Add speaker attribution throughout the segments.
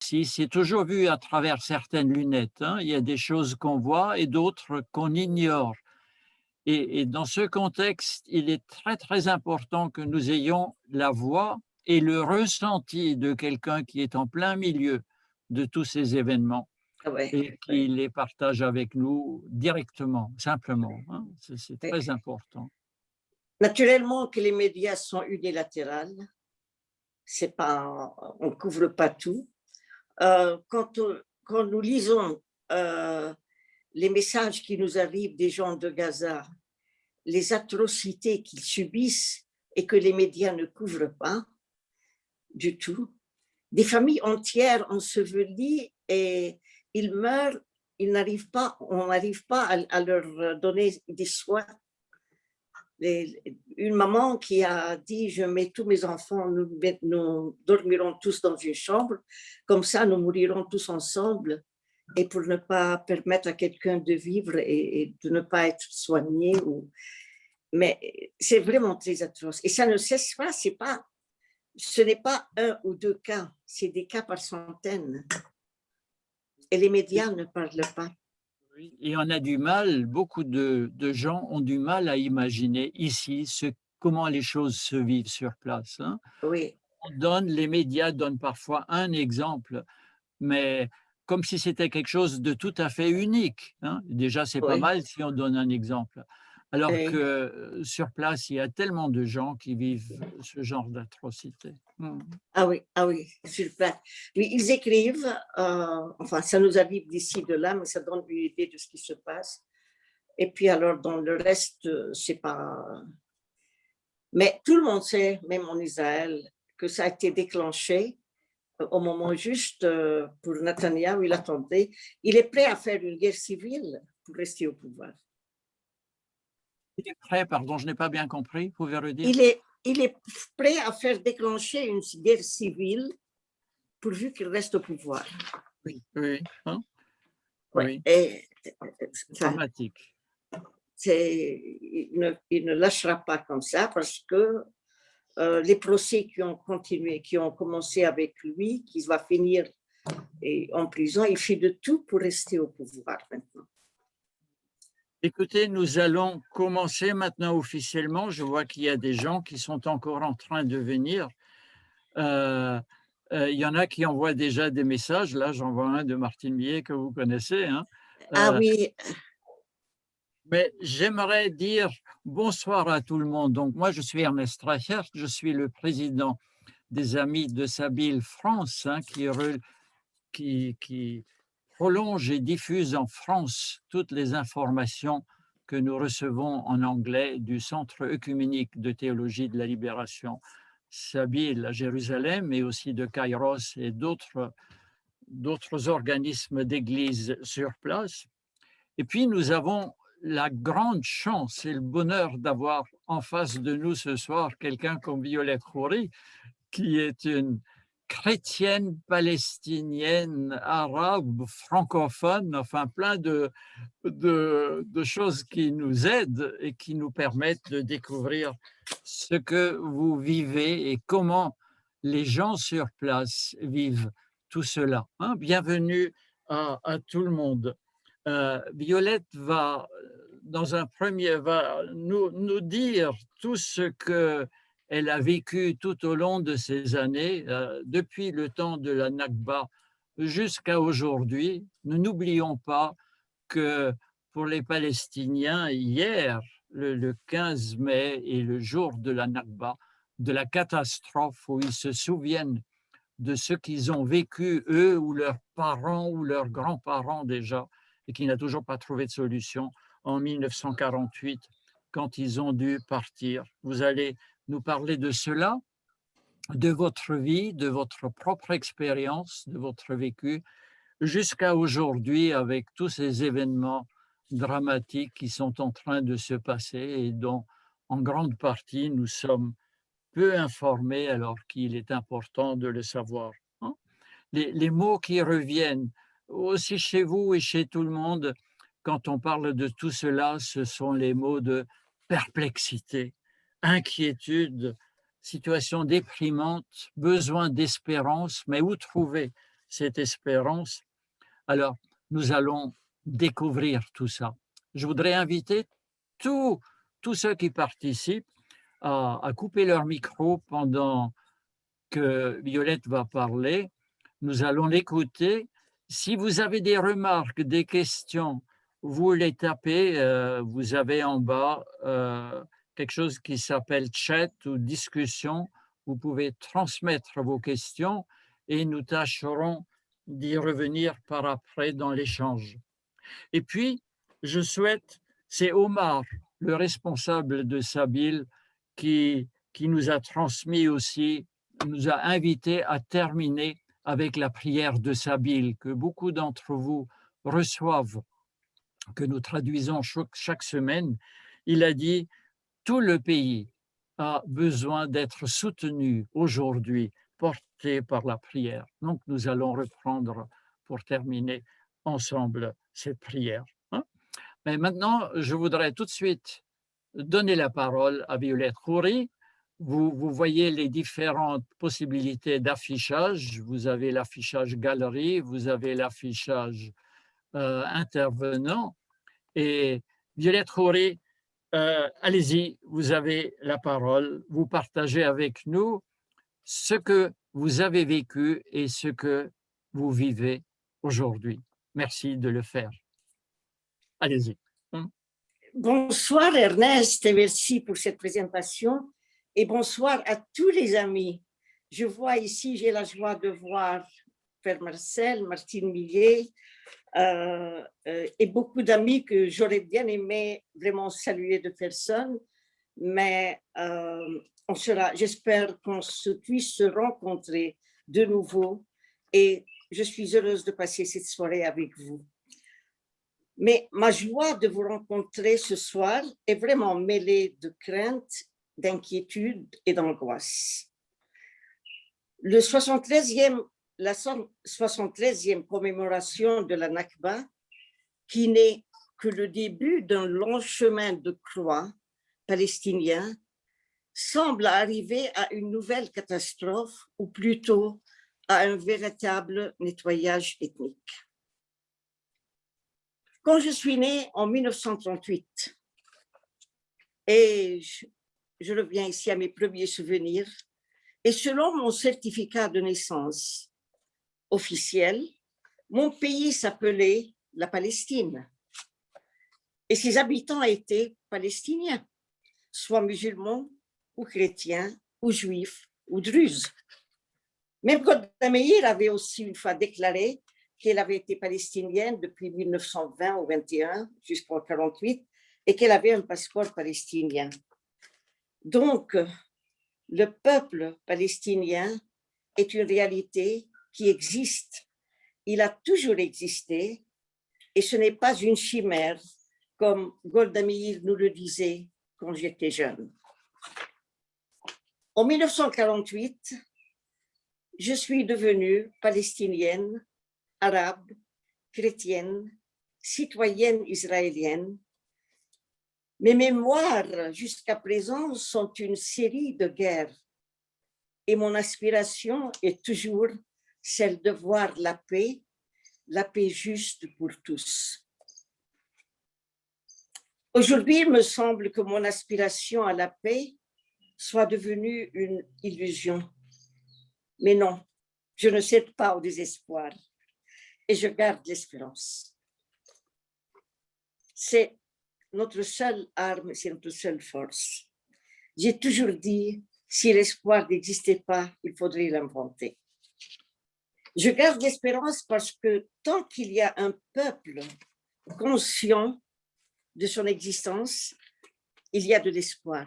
Speaker 1: Si, c'est toujours vu à travers certaines lunettes, hein. Il y a des choses qu'on voit et d'autres qu'on ignore. Et dans ce contexte, il est très, très important que nous ayons la voix et le ressenti de quelqu'un qui est en plein milieu de tous ces événements
Speaker 2: Ah ouais,
Speaker 1: et qui
Speaker 2: ouais,
Speaker 1: les partage avec nous directement, simplement, hein. C'est
Speaker 2: ouais.
Speaker 1: très important.
Speaker 2: Naturellement que les médias sont unilatérales, c'est pas on couvre pas tout. Quand nous lisons, les messages qui nous arrivent des gens de Gaza, les atrocités qu'ils subissent et que les médias ne couvrent pas du tout, des familles entières ensevelies et ils meurent, on n'arrive pas à leur donner des soins. Une maman qui a dit: «Je mets tous mes enfants, nous dormirons tous dans une chambre, comme ça nous mourrons tous ensemble», et pour ne pas permettre à quelqu'un de vivre et de ne pas être soigné. Mais c'est vraiment très atroce et ça ne cesse pas, ce n'est pas un ou deux cas, c'est des cas par centaines et les médias ne parlent pas.
Speaker 1: Oui, et on a du mal, beaucoup de gens ont du mal à imaginer ici comment les choses se vivent sur place, hein.
Speaker 2: Oui,
Speaker 1: Les médias donnent parfois un exemple, mais comme si c'était quelque chose de tout à fait unique, hein. Déjà, c'est pas
Speaker 2: oui,
Speaker 1: mal si on donne un exemple. Alors que,
Speaker 2: oui.
Speaker 1: sur place, il y a tellement de gens qui vivent ce genre d'atrocités. Mmh.
Speaker 2: Ah oui, sur place. Oui, ils écrivent, enfin, ça nous arrive d'ici, de là, mais ça donne une idée de ce qui se passe. Et puis alors, dans le reste, c'est pas. Mais tout le monde sait, même en Israël, que ça a été déclenché au moment juste pour Netanyahou, il attendait. Il est prêt à faire une guerre civile pour rester au pouvoir.
Speaker 1: Il est prêt, pardon, je n'ai pas bien compris, vous pouvez redire?
Speaker 2: Il est prêt à faire déclencher une guerre civile pourvu qu'il reste au pouvoir.
Speaker 1: Oui, oui, hein?
Speaker 2: Ouais.
Speaker 1: Oui,
Speaker 2: Et, enfin,
Speaker 1: dramatique.
Speaker 2: il ne lâchera pas comme ça parce que les procès qui ont continué, qui ont commencé avec lui, qui va finir en prison, il fait de tout pour rester au pouvoir maintenant.
Speaker 1: Écoutez, nous allons commencer maintenant officiellement. Je vois qu'il y a des gens qui sont encore en train de venir. Heu il y en a qui envoient déjà des messages. Là, j'en vois un de Martine Millet que vous connaissez, hein.
Speaker 2: Ah
Speaker 1: Heu,
Speaker 2: oui,
Speaker 1: mais j'aimerais dire bonsoir à tout le monde. Donc moi, je suis Ernest Reichert, je suis le président des Amis de Sabile France, hein, qui prolonge et diffuse en France toutes les informations que nous recevons en anglais du Centre œcuménique de théologie de la libération Sabile à Jérusalem, mais aussi de Kairos et d'autres organismes d'église sur place. Et puis nous avons la grande chance et le bonheur d'avoir en face de nous ce soir quelqu'un comme Violette Khoury, qui est une chrétienne palestinienne, arabe, francophone, enfin plein de choses qui nous aident et qui nous permettent de découvrir ce que vous vivez et comment les gens sur place vivent tout cela, hein. Bienvenue à tout le monde. Violette va, dans un premier, va nous dire tout ce que elle a vécu tout au long de ces années, depuis le temps de la Nakba jusqu'à aujourd'hui. Nous n'oublions pas que pour les Palestiniens, hier, le 15 mai est le jour de la Nakba, de la catastrophe où ils se souviennent de ce qu'ils ont vécu, eux ou leurs parents ou leurs grands-parents déjà, et qui n'a toujours pas trouvé de solution en 1948, quand ils ont dû partir. Vous allez nous parler de cela, de votre vie, de votre propre expérience, de votre vécu, jusqu'à aujourd'hui avec tous ces événements dramatiques qui sont en train de se passer et dont, en grande partie, nous sommes peu informés alors qu'il est important de le savoir, hein. Les mots qui reviennent aussi chez vous et chez tout le monde quand on parle de tout cela, ce sont les mots de perplexité, inquiétude, situation déprimante, besoin d'espérance, mais où trouver cette espérance. Alors, nous allons découvrir tout ça. Je voudrais inviter tous ceux qui participent à couper leur micro pendant que Violette va parler. Nous allons l'écouter. Si vous avez des remarques, des questions, vous les tapez. Vous avez en bas quelque chose qui s'appelle chat ou discussion. Vous pouvez transmettre vos questions et nous tâcherons d'y revenir par après dans l'échange. Et puis, je souhaite, c'est Omar, le responsable de Sabile, qui nous a transmis aussi, nous a invités à terminer avec la prière de Sabile, que beaucoup d'entre vous reçoivent, que nous traduisons chaque semaine. Il a dit, tout le pays a besoin d'être soutenu aujourd'hui, porté par la prière. Donc, nous allons reprendre pour terminer ensemble cette prière. Mais maintenant, je voudrais tout de suite donner la parole à Violette Khoury. Vous voyez les différentes possibilités d'affichage. Vous avez l'affichage galerie, vous avez l'affichage intervenant. Et Violette Khoury, allez-y, vous avez la parole. Vous partagez avec nous ce que vous avez vécu et ce que vous vivez aujourd'hui. Merci de le faire. Allez-y.
Speaker 2: Bonsoir Ernest et merci pour cette présentation et bonsoir à tous les amis. Je vois ici, j'ai la joie de voir Père Marcel, Martine Millet et beaucoup d'amis que j'aurais bien aimé vraiment saluer de personne, mais j'espère qu'on puisse se rencontrer de nouveau et je suis heureuse de passer cette soirée avec vous. Mais ma joie de vous rencontrer ce soir est vraiment mêlée de crainte, d'inquiétude et d'angoisse. La 73e commémoration de la Nakba, qui n'est que le début d'un long chemin de croix palestinien, semble arriver à une nouvelle catastrophe, ou plutôt à un véritable nettoyage ethnique. Quand je suis née en 1938, et je reviens ici à mes premiers souvenirs, et selon mon certificat de naissance officiel, mon pays s'appelait la Palestine, et ses habitants étaient palestiniens, soit musulmans ou chrétiens ou juifs ou druzes. Même Golda Meir avait aussi une fois déclaré qu'elle avait été palestinienne depuis 1920 ou 21 jusqu'en 1948 et qu'elle avait un passeport palestinien. Donc, le peuple palestinien est une réalité qui existe. Il a toujours existé et ce n'est pas une chimère comme Golda Meir nous le disait quand j'étais jeune. En 1948, je suis devenue palestinienne, arabe, chrétienne, citoyenne israélienne. Mes mémoires jusqu'à présent sont une série de guerres et mon aspiration est toujours celle de voir la paix juste pour tous. Aujourd'hui, il me semble que mon aspiration à la paix soit devenue une illusion. Mais non, je ne cède pas au désespoir et je garde l'espérance. C'est notre seule arme, c'est notre seule force. J'ai toujours dit, si l'espoir n'existait pas, il faudrait l'inventer. Je garde l'espérance parce que tant qu'il y a un peuple conscient de son existence, il y a de l'espoir.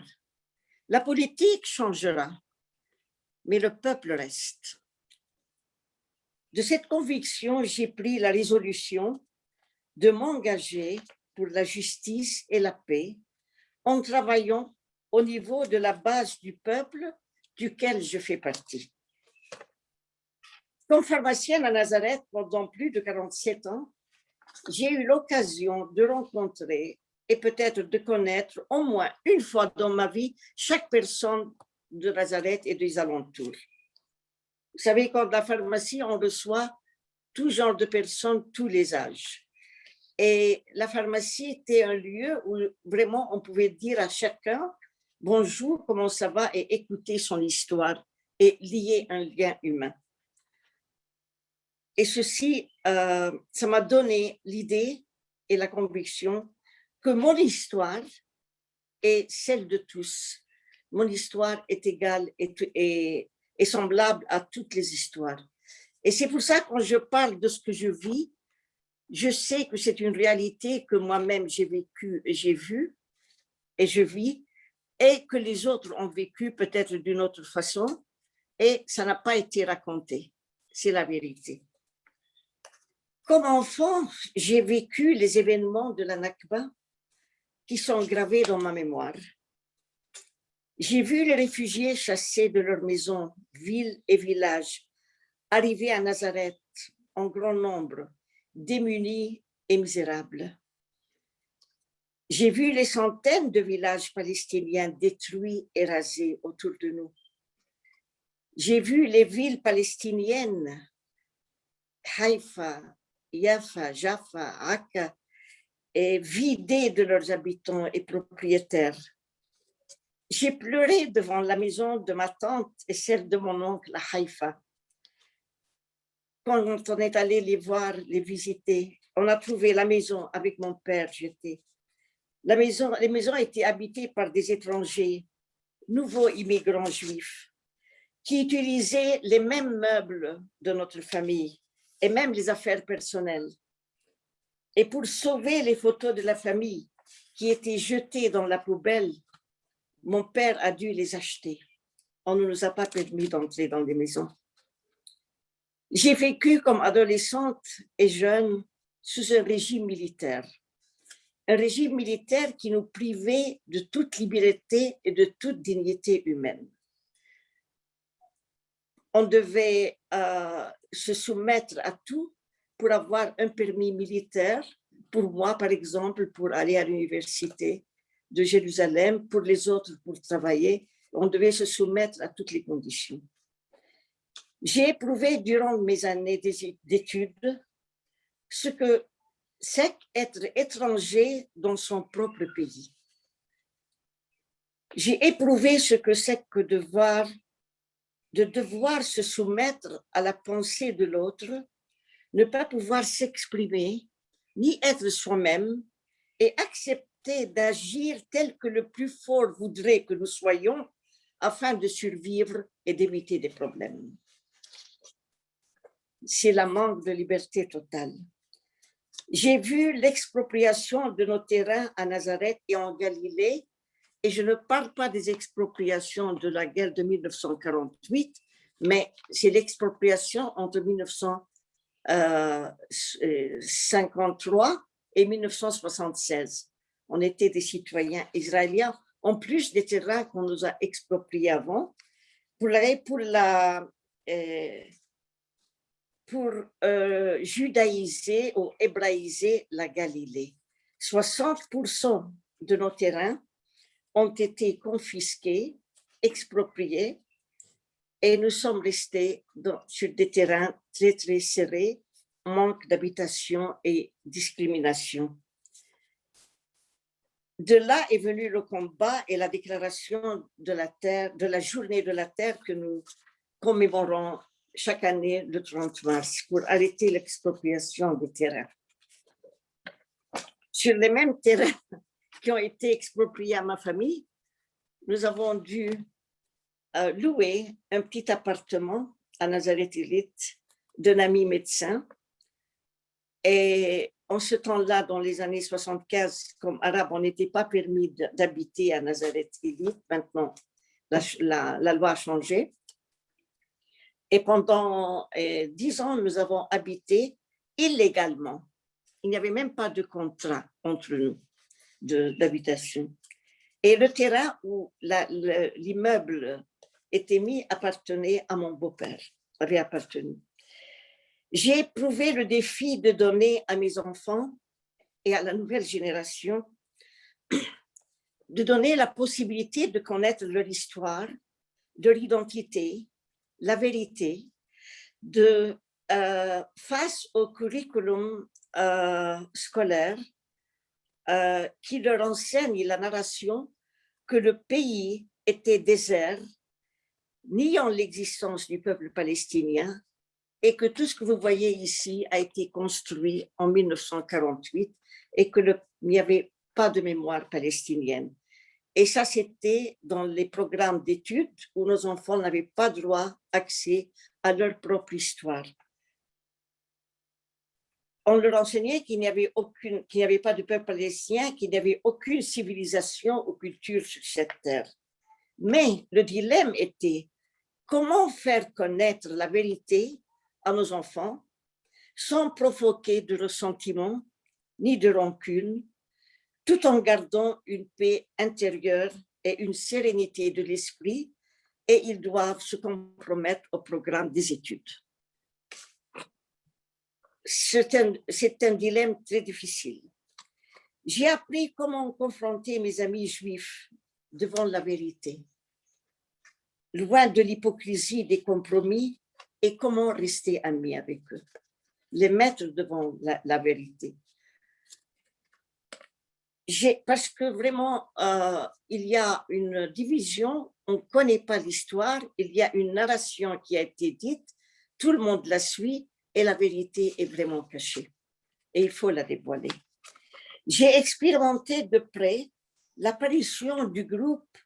Speaker 2: La politique changera, mais le peuple reste. De cette conviction, j'ai pris la résolution de m'engager pour la justice et la paix en travaillant au niveau de la base du peuple duquel je fais partie. Comme pharmacienne à Nazareth pendant plus de 47 ans, j'ai eu l'occasion de rencontrer et peut-être de connaître au moins une fois dans ma vie chaque personne de Nazareth et des alentours. Vous savez, quand la pharmacie, on reçoit tout genre de personnes, tous les âges. Et la pharmacie était un lieu où vraiment on pouvait dire à chacun bonjour, comment ça va, et écouter son histoire et lier un lien humain. Et ceci, ça m'a donné l'idée et la conviction que mon histoire est celle de tous. Mon histoire est égale et semblable à toutes les histoires. Et c'est pour ça que quand je parle de ce que je vis, je sais que c'est une réalité que moi-même j'ai vécue, j'ai vue et je vis, et que les autres ont vécu peut-être d'une autre façon, et ça n'a pas été raconté. C'est la vérité. Comme enfant, j'ai vécu les événements de la Nakba qui sont gravés dans ma mémoire. J'ai vu les réfugiés chassés de leurs maisons, villes et villages, arriver à Nazareth en grand nombre, démunis et misérables. J'ai vu les centaines de villages palestiniens détruits et rasés autour de nous. J'ai vu les villes palestiniennes, Haïfa, Yafa, Jaffa, Akka, vidées de leurs habitants et propriétaires. J'ai pleuré devant la maison de ma tante et celle de mon oncle à Haïfa. Quand on est allé les voir, les visiter, on a trouvé la maison avec mon père, j'étais. Les maisons étaient habitées par des étrangers, nouveaux immigrants juifs, qui utilisaient les mêmes meubles de notre famille et même les affaires personnelles. Et pour sauver les photos de la famille qui étaient jetées dans la poubelle, mon père a dû les acheter. On ne nous a pas permis d'entrer dans les maisons. J'ai vécu comme adolescente et jeune sous un régime militaire. Un régime militaire qui nous privait de toute liberté et de toute dignité humaine. On devait se soumettre à tout pour avoir un permis militaire. Pour moi, par exemple, pour aller à l'université de Jérusalem, pour les autres, pour travailler, on devait se soumettre à toutes les conditions. J'ai éprouvé durant mes années d'études ce que c'est être étranger dans son propre pays. J'ai éprouvé ce que c'est que de devoir se soumettre à la pensée de l'autre, ne pas pouvoir s'exprimer, ni être soi-même, et accepter d'agir tel que le plus fort voudrait que nous soyons afin de survivre et d'éviter des problèmes. C'est la manque de liberté totale. J'ai vu l'expropriation de nos terrains à Nazareth et en Galilée, et je ne parle pas des expropriations de la guerre de 1948, mais c'est l'expropriation entre 1953 et 1976. On était des citoyens israéliens, en plus des terrains qu'on nous a expropriés avant, pour judaïser ou hébraïser la Galilée. 60% de nos terrains ont été confisqués, expropriés, et nous sommes restés sur des terrains très, très serrés, manque d'habitation et discrimination. De là est venu le combat et la déclaration de la terre, de la journée de la terre que nous commémorons chaque année le 30 mars pour arrêter l'expropriation des terrains. Sur les mêmes terrains qui ont été expropriés à ma famille, nous avons dû louer un petit appartement à Nazareth-Élite d'un ami médecin. Et en ce temps-là, dans les années 75, comme arabe, on n'était pas permis d'habiter à Nazareth-Élite. Maintenant, la loi a changé. Et pendant 10 ans, nous avons habité illégalement. Il n'y avait même pas de contrat entre nous d'habitation. Et le terrain où l'immeuble était mis appartenait à mon beau-père, avait appartenu. J'ai éprouvé le défi de donner à mes enfants et à la nouvelle génération de donner la possibilité de connaître leur histoire, de l'identité, la vérité, de face au curriculum scolaire qui leur enseigne la narration que le pays était désert, niant l'existence du peuple palestinien, et que tout ce que vous voyez ici a été construit en 1948 et qu'il n'y avait pas de mémoire palestinienne. Et ça, c'était dans les programmes d'études où nos enfants n'avaient pas droit accès à leur propre histoire. On leur enseignait qu'il n'y avait pas de peuple palestinien, qu'il n'y avait aucune civilisation ou culture sur cette terre. Mais le dilemme était comment faire connaître la vérité à nos enfants sans provoquer de ressentiment ni de rancune, tout en gardant une paix intérieure et une sérénité de l'esprit, et ils doivent se compromettre au programme des études. C'est un dilemme très difficile. J'ai appris comment confronter mes amis juifs devant la vérité, loin de l'hypocrisie des compromis, et comment rester amis avec eux, les mettre devant la vérité. Parce que vraiment, il y a une division, on ne connaît pas l'histoire, il y a une narration qui a été dite, tout le monde la suit et la vérité est vraiment cachée. Et il faut la dévoiler. J'ai expérimenté de près l'apparition du groupe,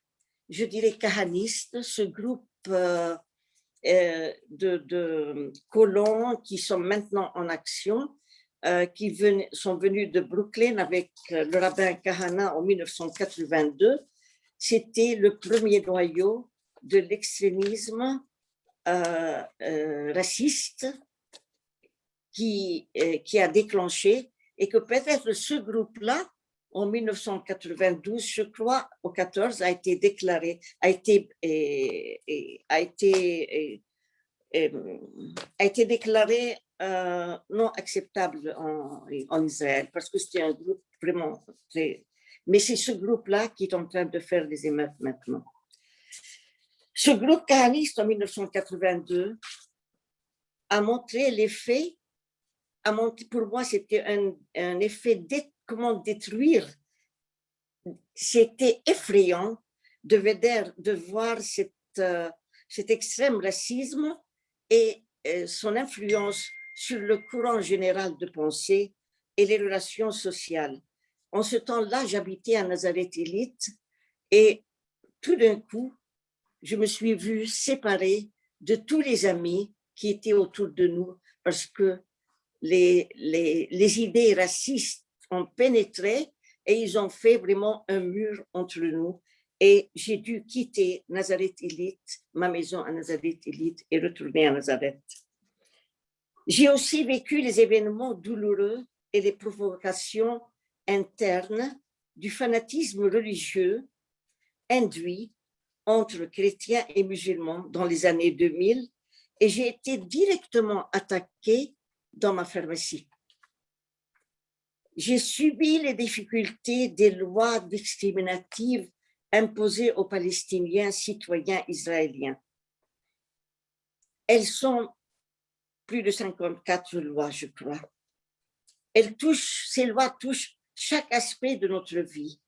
Speaker 2: je dirais kahaniste, ce groupe de colons qui sont maintenant en action, qui sont venus de Brooklyn avec le rabbin Kahana en 1982. C'était le premier noyau de l'extrémisme raciste qui a déclenché, et que peut-être ce groupe-là, en 1992, je crois, au 14, a été déclaré, a été déclaré non acceptable en Israël, parce que c'était un groupe vraiment très... Mais c'est ce groupe-là qui est en train de faire des émeutes maintenant. Ce groupe kahaniste, en 1982, a montré l'effet, pour moi, c'était un effet comment détruire. C'était effrayant de voir cet extrême racisme et son influence sur le courant général de pensée et les relations sociales. En ce temps-là, j'habitais à Nazareth-Élite et tout d'un coup, je me suis vue séparée de tous les amis qui étaient autour de nous parce que les idées racistes ont pénétré et ils ont fait vraiment un mur entre nous. Et j'ai dû quitter Nazareth-Élite, ma maison à Nazareth-Élite, et retourner à Nazareth. J'ai aussi vécu les événements douloureux et les provocations internes du fanatisme religieux induit entre chrétiens et musulmans dans les années 2000, et j'ai été directement attaquée dans ma pharmacie. J'ai subi les difficultés des lois discriminatives imposées aux Palestiniens citoyens israéliens. Elles sont plus de 54 lois, je crois. Ces lois touchent chaque aspect de notre vie,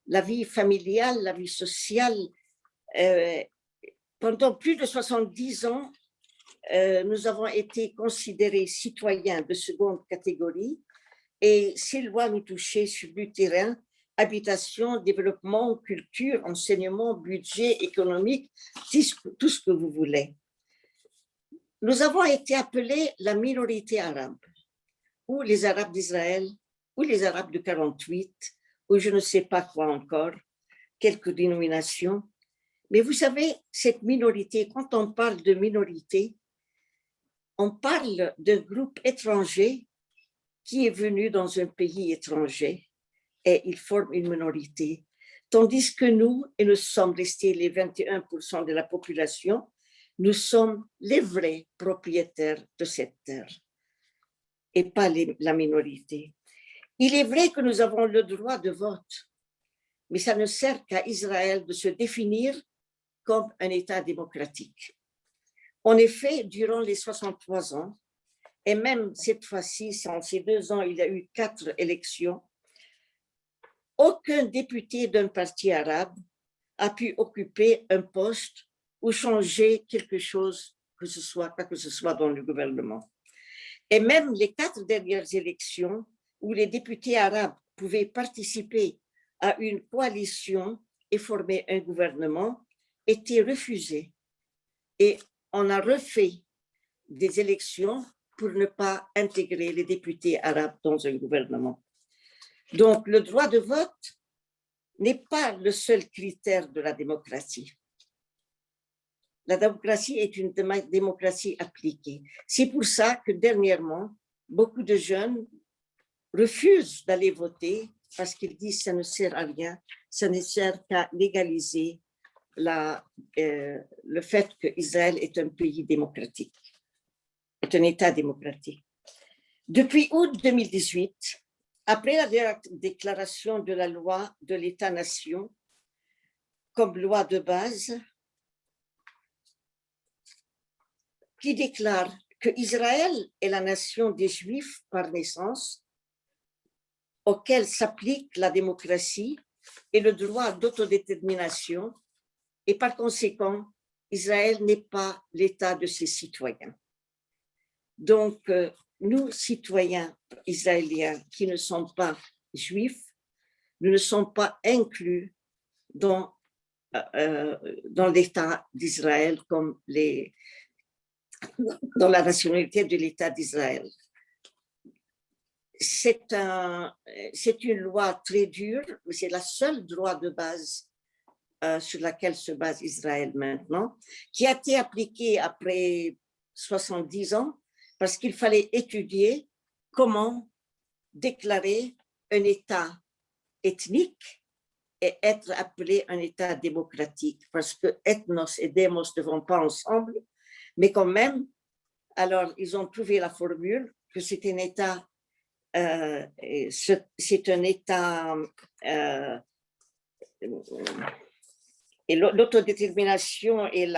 Speaker 2: la vie familiale, la vie sociale. Pendant plus de 70 ans, nous avons été considérés citoyens de seconde catégorie et ces lois nous touchaient sur le terrain, habitation, développement, culture, enseignement, budget, économique, tout ce que vous voulez. Nous avons été appelés la minorité arabe, ou les Arabes d'Israël, ou les Arabes de 48, ou je ne sais pas quoi encore, quelques dénominations. Mais vous savez, cette minorité, quand on parle de minorité, on parle d'un groupe étranger qui est venu dans un pays étranger et il forme une minorité. Tandis que nous sommes restés les 21% de la population, nous sommes les vrais propriétaires de cette terre et pas la minorité. Il est vrai que nous avons le droit de vote, mais ça ne sert qu'à Israël de se définir comme un État démocratique. En effet, durant les 63 ans, Et même cette fois-ci, en ces 2 ans, il y a eu 4 élections. Aucun député d'un parti arabe a pu occuper un poste ou changer quelque chose, que ce soit, quoi que ce soit dans le gouvernement. Et même les 4 dernières élections où les députés arabes pouvaient participer à une coalition et former un gouvernement étaient refusées. Et on a refait des élections pour ne pas intégrer les députés arabes dans un gouvernement. Donc, le droit de vote n'est pas le seul critère de la démocratie. La démocratie est une démocratie appliquée. C'est pour ça que dernièrement, beaucoup de jeunes refusent d'aller voter parce qu'ils disent que ça ne sert à rien, ça ne sert qu'à légaliser le fait qu'Israël est un pays démocratique, est un État démocratique. Depuis août 2018, après la déclaration de la loi de l'État-nation comme loi de base, qui déclare que Israël est la nation des Juifs par naissance, auquel s'applique la démocratie et le droit d'autodétermination, et par conséquent, Israël n'est pas l'État de ses citoyens. Donc, nous, citoyens israéliens qui ne sommes pas juifs, nous ne sommes pas inclus dans l'État d'Israël comme dans la nationalité de l'État d'Israël. C'est une loi très dure, mais c'est la seule loi de base sur laquelle se base Israël maintenant, qui a été appliquée après 70 ans, parce qu'il fallait étudier comment déclarer un État ethnique et être appelé un État démocratique, parce que ethnos et démos ne vont pas ensemble, mais quand même, alors ils ont trouvé la formule que c'est un État, et l'autodétermination et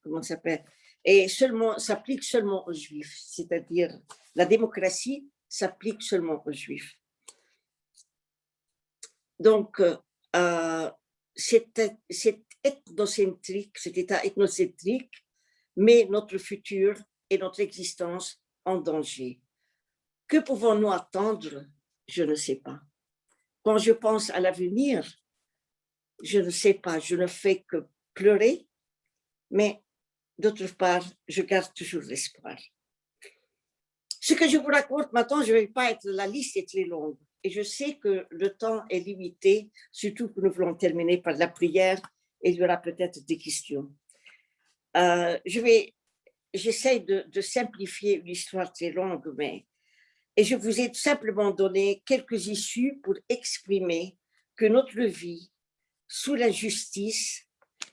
Speaker 2: comment ça s'appelle, et s'applique seulement aux Juifs, c'est-à-dire la démocratie s'applique seulement aux Juifs. Donc, c'est ethnocentrique, cet État ethnocentrique, met notre futur et notre existence en danger. Que pouvons-nous attendre? Je ne sais pas. Quand je pense à l'avenir, je ne sais pas, je ne fais que pleurer, mais d'autre part, je garde toujours l'espoir. Ce que je vous raconte maintenant, je ne vais pas être, la liste est très longue, et je sais que le temps est limité, surtout que nous voulons terminer par la prière, et il y aura peut-être des questions. J'essaie de simplifier une histoire très longue, et je vous ai simplement donné quelques issues pour exprimer que notre vie sous la justice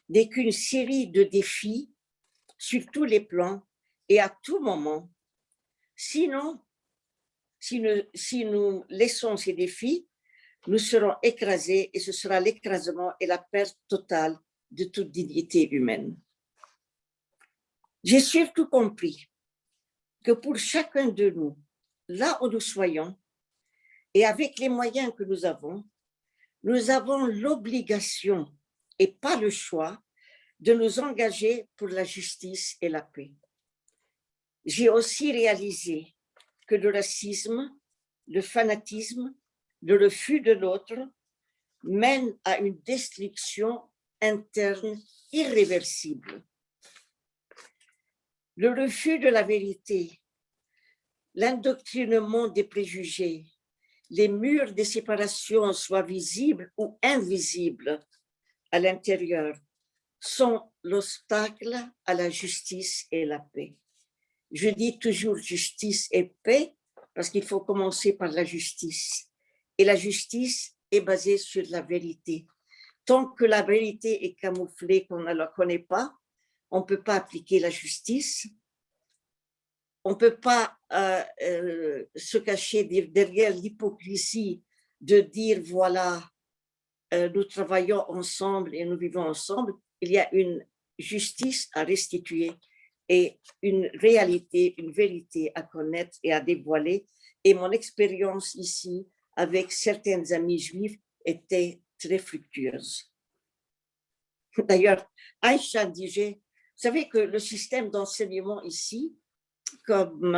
Speaker 2: n'est qu'une série de défis sur tous les plans et à tout moment. Sinon, si nous laissons ces défis, nous serons écrasés et ce sera l'écrasement et la perte totale de toute dignité humaine. J'ai surtout compris que pour chacun de nous, là où nous soyons, et avec les moyens que nous avons l'obligation et pas le choix de nous engager pour la justice et la paix. J'ai aussi réalisé que le racisme, le fanatisme, le refus de l'autre mènent à une destruction interne irréversible. Le refus de la vérité, l'endoctrinement des préjugés, les murs de séparation, soient visibles ou invisibles à l'intérieur, sont l'obstacle à la justice et la paix. Je dis toujours justice et paix parce qu'il faut commencer par la justice. Et la justice est basée sur la vérité. Tant que la vérité est camouflée, qu'on ne la connaît pas, on ne peut pas appliquer la justice. On ne peut pas se cacher derrière l'hypocrisie de dire voilà, nous travaillons ensemble et nous vivons ensemble. Il y a une justice à restituer et une réalité, une vérité à connaître et à dévoiler. Et mon expérience ici avec certains amis juifs était très fructueuse. D'ailleurs, Einstein disait, vous savez que le système d'enseignement ici, comme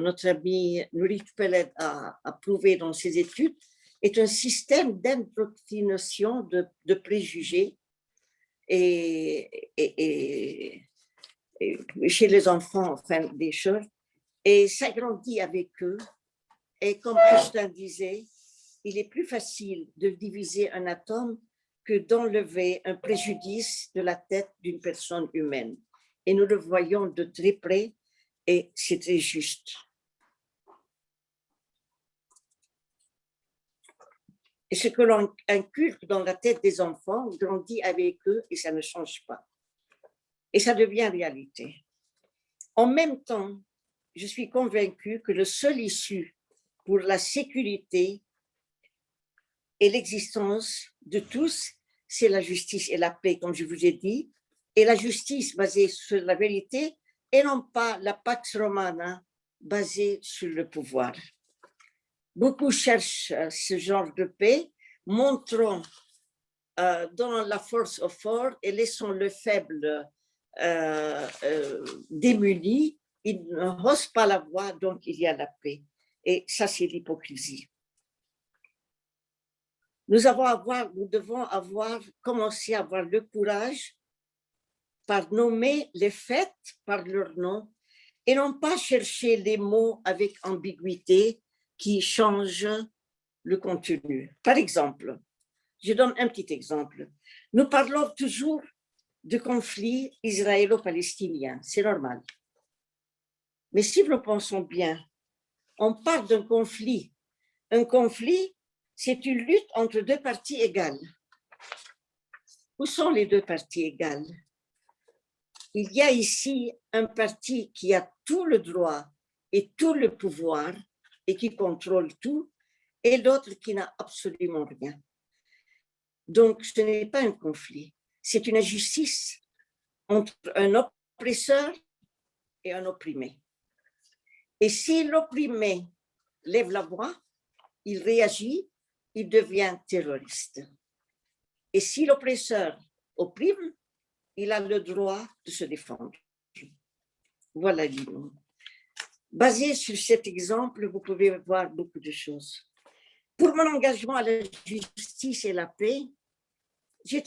Speaker 2: notre ami Nurit Peled a prouvé dans ses études, est un système d'indoctrination de préjugés et chez les enfants, enfin, des choses, et ça grandit avec eux. Et comme Einstein disait, il est plus facile de diviser un atome que d'enlever un préjudice de la tête d'une personne humaine. Et nous le voyons de très près, et c'est très juste. Et ce que l'on inculque dans la tête des enfants grandit avec eux et ça ne change pas. Et ça devient réalité. En même temps, je suis convaincue que le seul issue pour la sécurité et l'existence de tous, c'est la justice et la paix, comme je vous ai dit, et la justice basée sur la vérité et non pas la pax romana basée sur le pouvoir. Beaucoup cherchent ce genre de paix, montrons donnons la force au fort et laissons le faible démuni. Ils n'osent pas la voix, donc il y a la paix. Et ça, c'est l'hypocrisie. Nous devons commencer à avoir le courage par nommer les faits par leur nom et non pas chercher les mots avec ambiguïté qui changent le contenu. Par exemple, je donne un petit exemple. Nous parlons toujours de conflit israélo-palestinien, c'est normal. Mais si nous pensons bien, on parle d'un conflit. Un conflit, c'est une lutte entre deux parties égales. Où sont les deux parties égales? Il y a ici un parti qui a tout le droit et tout le pouvoir et qui contrôle tout, et l'autre qui n'a absolument rien. Donc, ce n'est pas un conflit, c'est une injustice entre un oppresseur et un opprimé. Et si l'opprimé lève la voix, il réagit, il devient terroriste. Et si l'oppresseur opprime, il a le droit de se défendre. Voilà l'idée. Basé sur cet exemple, vous pouvez voir beaucoup de choses. Pour mon engagement à la justice et la paix, j'ai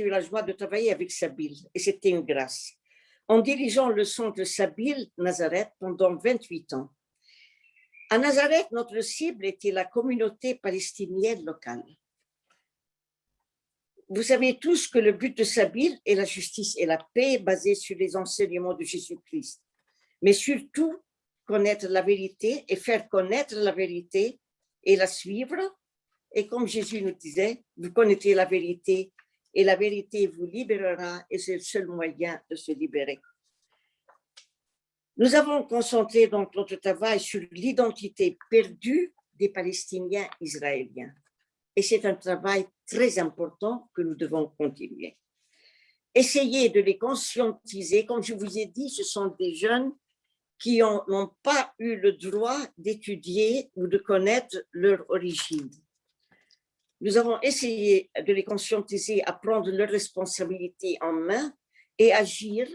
Speaker 2: eu la joie de travailler avec Sabile et c'était une grâce. En dirigeant le centre Sabile Nazareth pendant 28 ans. À Nazareth, notre cible était la communauté palestinienne locale. Vous savez tous que le but de Sabile est la justice et la paix basée sur les enseignements de Jésus-Christ. Mais surtout, connaître la vérité et faire connaître la vérité et la suivre. Et comme Jésus nous disait, vous connaîtrez la vérité et la vérité vous libérera et c'est le seul moyen de se libérer. Nous avons concentré donc notre travail sur l'identité perdue des Palestiniens israéliens. Et c'est un travail très important que nous devons continuer. Essayez de les conscientiser. Comme je vous ai dit, ce sont des jeunes qui n'ont pas eu le droit d'étudier ou de connaître leur origine. Nous avons essayé de les conscientiser à prendre leurs responsabilités en main et agir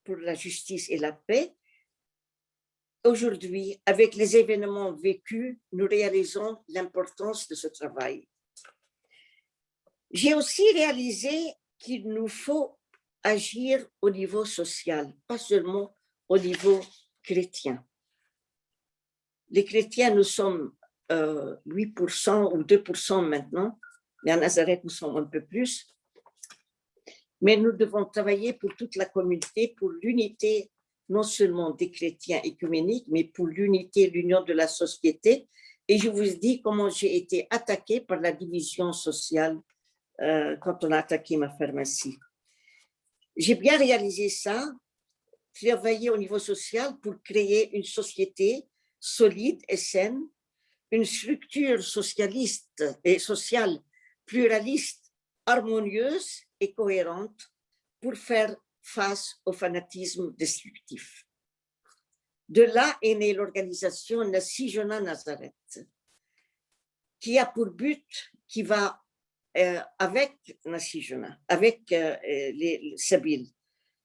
Speaker 2: pour la justice et la paix. Aujourd'hui, avec les événements vécus, nous réalisons l'importance de ce travail. J'ai aussi réalisé qu'il nous faut agir au niveau social, pas seulement au niveau chrétien. Les chrétiens, nous sommes 8% ou 2% maintenant, mais à Nazareth, nous sommes un peu plus. Mais nous devons travailler pour toute la communauté, pour l'unité non seulement des chrétiens écuméniques, mais pour l'unité, l'union de la société. Et je vous dis comment j'ai été attaquée par la division sociale quand on a attaqué ma pharmacie. J'ai bien réalisé ça, travailler au niveau social pour créer une société solide et saine, une structure socialiste et sociale pluraliste, harmonieuse et cohérente pour faire face au fanatisme destructif. De là est née l'organisation Nasijona Nazareth, qui a pour but, qui va avec Nasijona, avec les Sabil,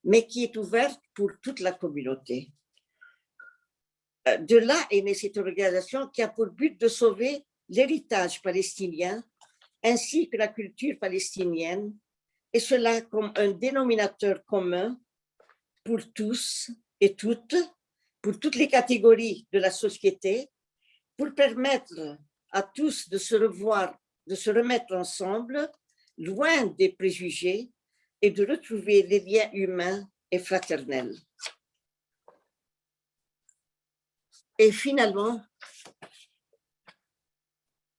Speaker 2: mais qui est ouverte pour toute la communauté. De là est née cette organisation qui a pour but de sauver l'héritage palestinien ainsi que la culture palestinienne, et cela comme un dénominateur commun pour tous et toutes, pour toutes les catégories de la société, pour permettre à tous de se revoir, de se remettre ensemble, loin des préjugés, et de retrouver les liens humains et fraternels. Et finalement,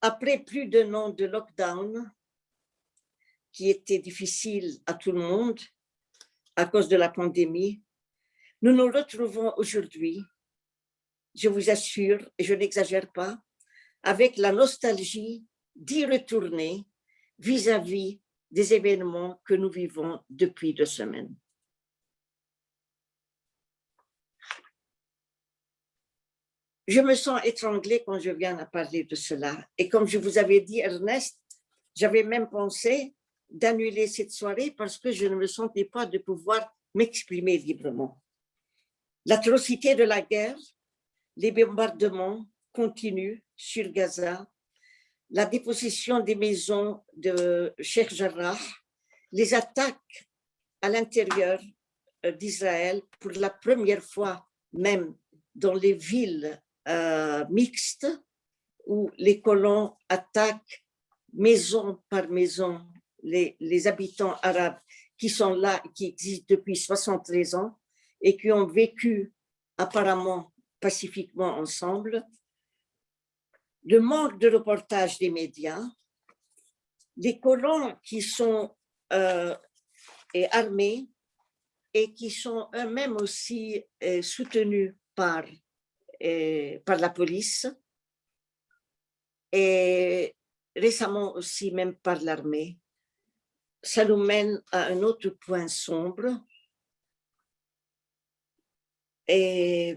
Speaker 2: après plus d'un an de lockdown, qui était difficile à tout le monde à cause de la pandémie, nous nous retrouvons aujourd'hui, je vous assure, et je n'exagère pas, avec la nostalgie d'y retourner vis-à-vis des événements que nous vivons depuis 2 semaines. Je me sens étranglée quand je viens à parler de cela. Et comme je vous avais dit, Ernest, j'avais même pensé d'annuler cette soirée parce que je ne me sentais pas de pouvoir m'exprimer librement. L'atrocité de la guerre, les bombardements continuent sur Gaza, la dépossession des maisons de Sheikh Jarrah, les attaques à l'intérieur d'Israël, pour la première fois même dans les villes mixtes, où les colons attaquent maison par maison les habitants arabes qui sont là, qui existent depuis 73 ans et qui ont vécu apparemment pacifiquement ensemble. Le manque de reportage des médias, les colons qui sont armés et qui sont eux-mêmes aussi soutenus par la police et récemment aussi même par l'armée. Ça nous mène à un autre point sombre et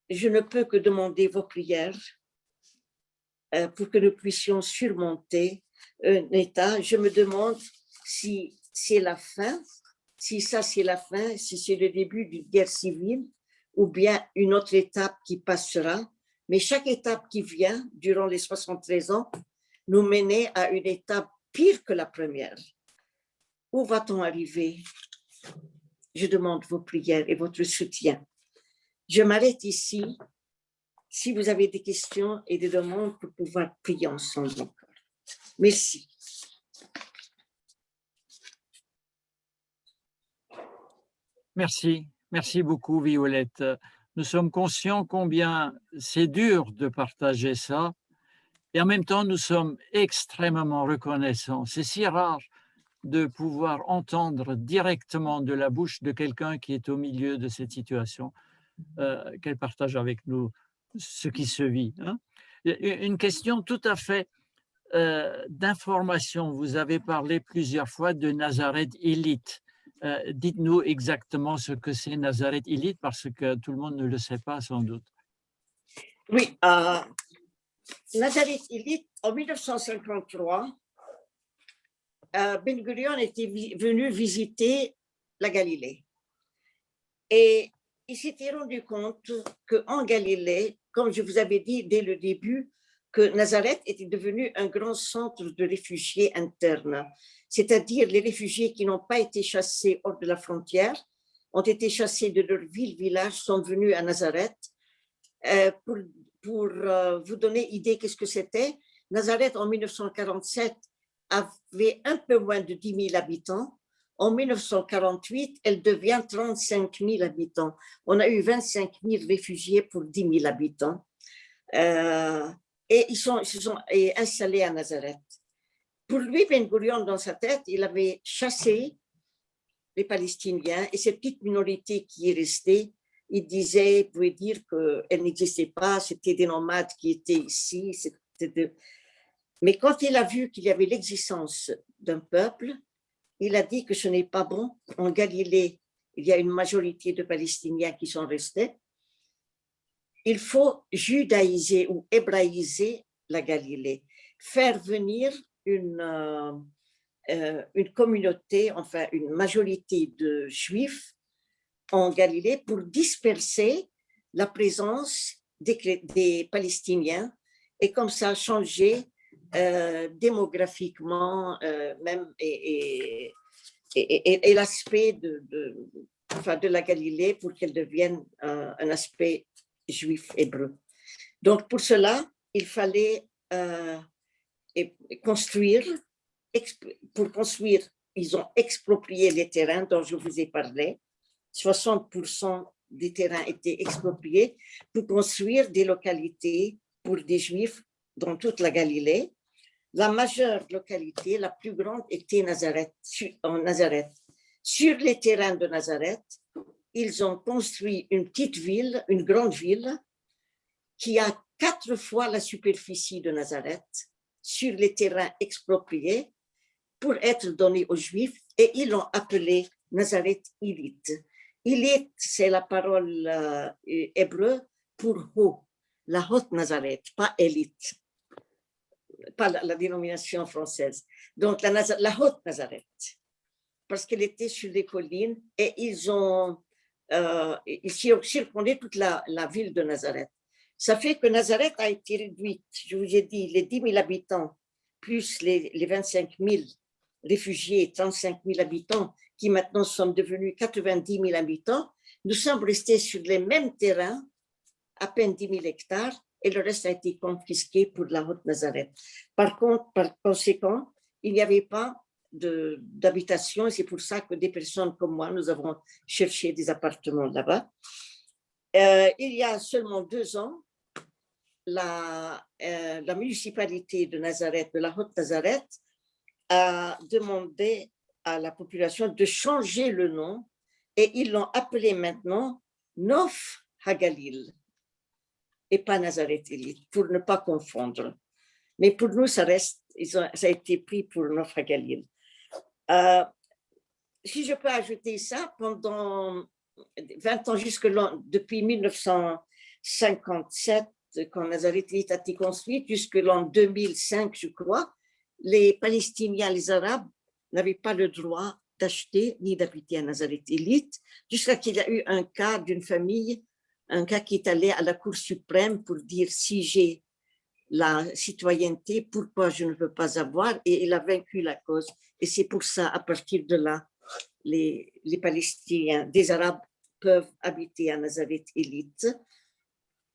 Speaker 2: je ne peux que demander vos prières pour que nous puissions surmonter un état. Je me demande si c'est la fin, si ça c'est la fin, si c'est le début d'une guerre civile ou bien une autre étape qui passera. Mais chaque étape qui vient durant les 73 ans nous menait à une étape pire que la première. Où va-t-on arriver? Je demande vos prières et votre soutien. Je m'arrête ici. Si vous avez des questions et des demandes pour pouvoir prier ensemble encore. Merci.
Speaker 1: Merci, merci beaucoup Violette. Nous sommes conscients combien c'est dur de partager ça et en même temps nous sommes extrêmement reconnaissants. C'est si rare de pouvoir entendre directement de la bouche de quelqu'un qui est au milieu de cette situation, qu'elle partage avec nous ce qui se vit. Hein. Une question tout à fait d'information. Vous avez parlé plusieurs fois de Nazareth Élite. Dites-nous exactement ce que c'est Nazareth Élite parce que tout le monde ne le sait pas sans doute.
Speaker 2: Oui, Nazareth Élite, en 1953, Ben Gurion était venu visiter la Galilée. Et il s'était rendu compte qu'en Galilée, comme je vous avais dit dès le début, que Nazareth était devenu un grand centre de réfugiés internes, c'est-à-dire les réfugiés qui n'ont pas été chassés hors de la frontière, ont été chassés de leur ville, village, sont venus à Nazareth. Pour vous donner idée qu'est-ce que c'était, Nazareth en 1947 avait un peu moins de 10 000 habitants. En 1948, elle devient 35 000 habitants. On a eu 25 000 réfugiés pour 10 000 habitants. Et ils se sont installés à Nazareth. Pour lui, Ben Gurion, dans sa tête, il avait chassé les Palestiniens et cette petite minorité qui est restée, il disait, il pouvait dire qu'elle n'existait pas, c'était des nomades qui étaient ici. Mais quand il a vu qu'il y avait l'existence d'un peuple, il a dit que ce n'est pas bon en Galilée il y a une majorité de Palestiniens qui sont restés, il faut judaïser ou hébraïser la Galilée, faire venir une communauté, enfin une majorité de Juifs en Galilée pour disperser la présence des Palestiniens et comme ça changer démographiquement même et l'aspect de la Galilée pour qu'elle devienne un aspect juif hébreu. Donc pour cela, il fallait construire. Pour construire, ils ont exproprié les terrains dont je vous ai parlé. 60% des terrains étaient expropriés pour construire des localités pour des Juifs dans toute la Galilée. La majeure localité, la plus grande, était Nazareth, en Nazareth. Sur les terrains de Nazareth, ils ont construit une petite ville, une grande ville, qui a 4 fois la superficie de Nazareth, sur les terrains expropriés, pour être donnés aux Juifs, et ils l'ont appelé Nazareth Ilite. Ilite, c'est la parole hébreu pour haut, la haute Nazareth, pas élite, pas la dénomination française. Donc la haute Nazareth, parce qu'elle était sur les collines et ils circondaient toute la ville de Nazareth. Ça fait que Nazareth a été réduite, je vous ai dit, les 10 000 habitants, plus les 25 000 réfugiés, 35 000 habitants, qui maintenant sont devenus 90 000 habitants, nous sommes restés sur les mêmes terrains, à peine 10 000 hectares, et le reste a été confisqué pour la haute Nazareth. Par conséquent, il n'y avait pas d'habitation, et c'est pour ça que des personnes comme moi, nous avons cherché des appartements là-bas. Il y a seulement 2 ans, la municipalité de Nazareth, de la haute Nazareth, a demandé à la population de changer le nom et ils l'ont appelé maintenant Nof Hagalil et pas Nazareth Ilite, pour ne pas confondre. Mais pour nous, ça a été pris pour Nof Hagalil. Si je peux ajouter ça, pendant 20 ans, depuis 1957, quand Nazareth Ilite a été construite, jusque l'an 2005, je crois, les Palestiniens, les Arabes, n'avaient pas le droit d'acheter ni d'habiter à Nazareth Ilite, jusqu'à qu'il y a eu un cas d'une famille, un cas qui est allé à la Cour suprême pour dire si j'ai la citoyenneté, pourquoi je ne peux pas avoir, et il a vaincu la cause. Et c'est pour ça, à partir de là, les Palestiniens, des Arabes, peuvent habiter à Nazareth Ilite.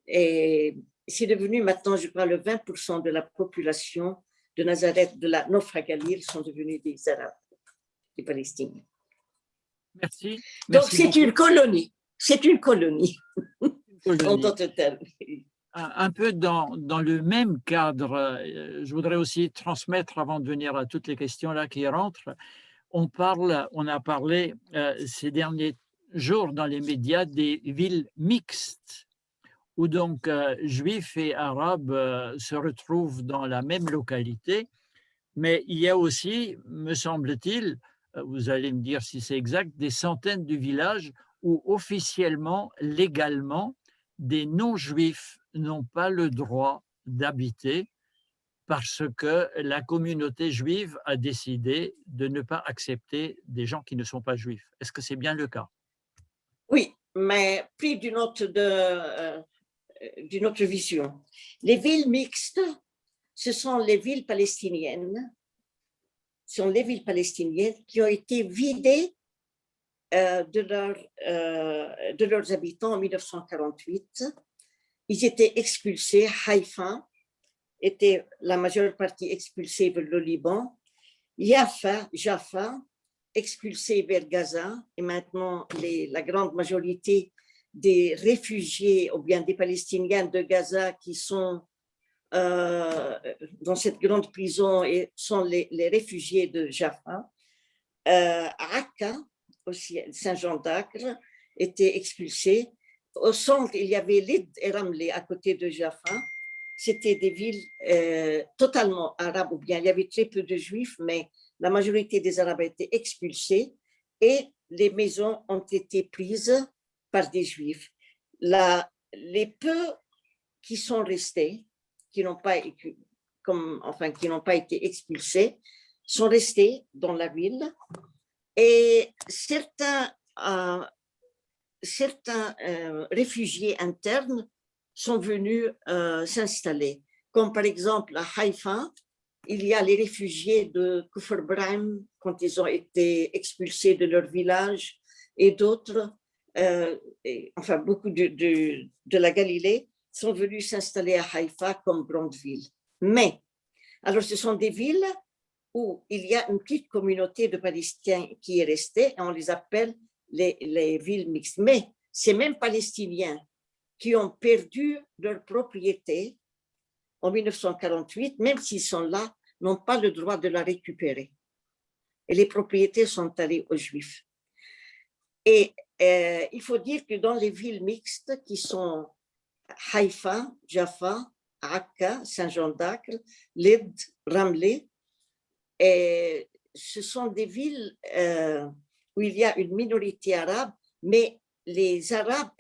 Speaker 2: Et c'est devenu maintenant, je crois, le 20% de la population de Nazareth, de la Nof Hagalil, sont devenus des Arabes, des Palestiniens.
Speaker 1: Merci.
Speaker 2: Donc, c'est une colonie. C'est une colonie. En d'autres termes.
Speaker 1: Un peu dans le même cadre, je voudrais aussi transmettre, avant de venir à toutes les questions là qui rentrent, on a parlé ces derniers jours dans les médias des villes mixtes, où donc juifs et arabes se retrouvent dans la même localité, mais il y a aussi, me semble-t-il, vous allez me dire si c'est exact, des centaines de villages où officiellement, légalement, des non-juifs n'ont pas le droit d'habiter parce que la communauté juive a décidé de ne pas accepter des gens qui ne sont pas juifs. Est-ce que c'est bien le cas?
Speaker 2: Oui, mais pris d'une autre vision. Les villes mixtes, ce sont les villes palestiniennes, qui ont été vidées de leurs habitants en 1948. Ils étaient expulsés. Haïfa était la majeure partie expulsée vers le Liban. Jaffa, expulsés vers Gaza, et maintenant la grande majorité des réfugiés ou bien des Palestiniens de Gaza qui sont dans cette grande prison et sont les réfugiés de Jaffa. Raqqa, aussi Saint-Jean d'Acre, était expulsé. Au centre, il y avait Lid et Ramleh à côté de Jaffa. C'était des villes totalement arabes, ou bien il y avait très peu de juifs, mais la majorité des Arabes a été expulsés et les maisons ont été prises par des Juifs. Les peu qui sont restés, qui n'ont pas été expulsés, sont restés dans la ville, et certains réfugiés internes sont venus s'installer, comme par exemple à Haïfa. Il y a les réfugiés de Kufr Ibrahim quand ils ont été expulsés de leur village, et d'autres, beaucoup de la Galilée sont venus s'installer à Haïfa comme grande ville. Mais, alors ce sont des villes où il y a une petite communauté de Palestiniens qui est restée, et on les appelle les villes mixtes. Mais ces mêmes Palestiniens qui ont perdu leur propriété en 1948, même s'ils sont là, n'ont pas le droit de la récupérer. Et les propriétés sont allées aux Juifs. Et il faut dire que dans les villes mixtes qui sont Haïfa, Jaffa, Akka, Saint-Jean d'Acre, Lid, Ramleh, et ce sont des villes où il y a une minorité arabe, mais les Arabes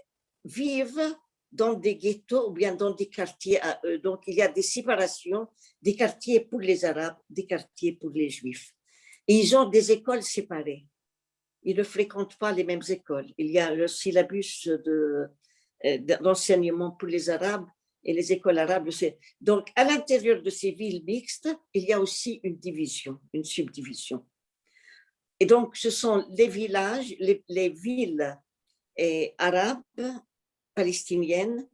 Speaker 2: vivent dans des ghettos ou bien dans des quartiers à eux. Donc, il y a des séparations, des quartiers pour les Arabes, des quartiers pour les Juifs. Et ils ont des écoles séparées. Ils ne fréquentent pas les mêmes écoles. Il y a le syllabus d'enseignement pour les Arabes et les écoles arabes. Donc, à l'intérieur de ces villes mixtes, il y a aussi une division, une subdivision. Et donc, ce sont les villages, les villes arabes, palestiniennes,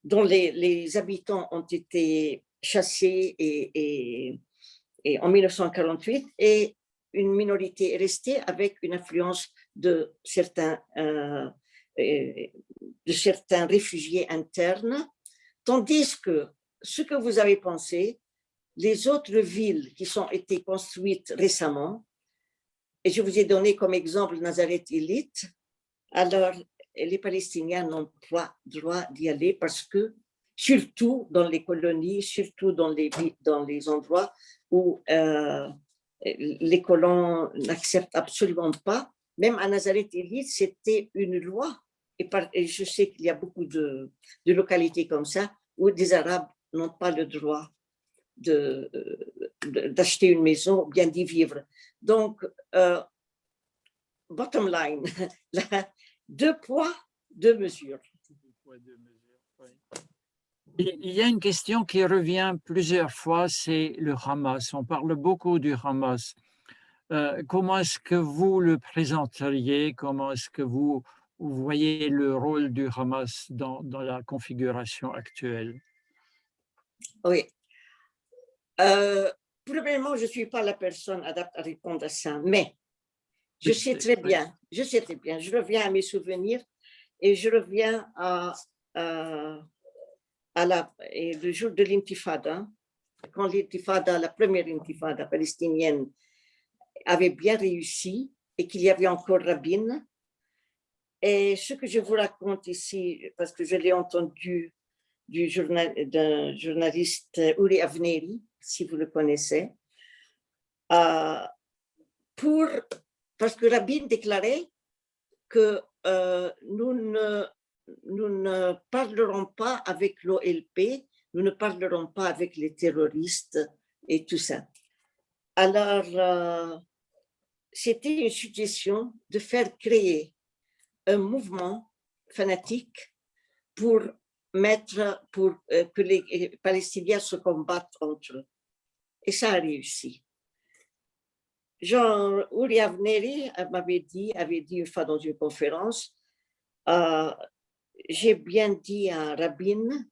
Speaker 2: dont les habitants ont été chassés et en 1948, et une minorité est restée avec une influence de certains réfugiés internes, tandis que ce que vous avez pensé, les autres villes qui ont été construites récemment, et je vous ai donné comme exemple Nazareth Élite, alors les Palestiniens n'ont pas droit d'y aller parce que, surtout dans les colonies, surtout dans les endroits où les colons n'acceptent absolument pas, même à Nazareth Élite, c'était une loi. Et je sais qu'il y a beaucoup de localités comme ça où des Arabes n'ont pas le droit d'acheter une maison ou bien d'y vivre. Donc, bottom line, deux poids, deux mesures.
Speaker 1: Il y a une question qui revient plusieurs fois, c'est le Hamas. On parle beaucoup du Hamas. Comment est-ce que vous le présenteriez? Comment est-ce que vous voyez le rôle du Hamas dans la configuration actuelle?
Speaker 2: Oui. Premièrement, je ne suis pas la personne adaptée à répondre à ça, mais je sais très bien, je reviens à mes souvenirs et je reviens le jour de l'intifada, quand la première intifada palestinienne avait bien réussi et qu'il y avait encore Rabin. Et ce que je vous raconte ici, parce que je l'ai entendu d'un journaliste, Uri Avneri, si vous le connaissez, parce que Rabin déclarait que nous ne parlerons pas avec l'OLP, nous ne parlerons pas avec les terroristes et tout ça. Alors, c'était une suggestion de faire créer un mouvement fanatique pour que les Palestiniens se combattent entre eux. Et ça a réussi. Jean Uri Avneri avait dit une fois dans une conférence, j'ai bien dit à Rabin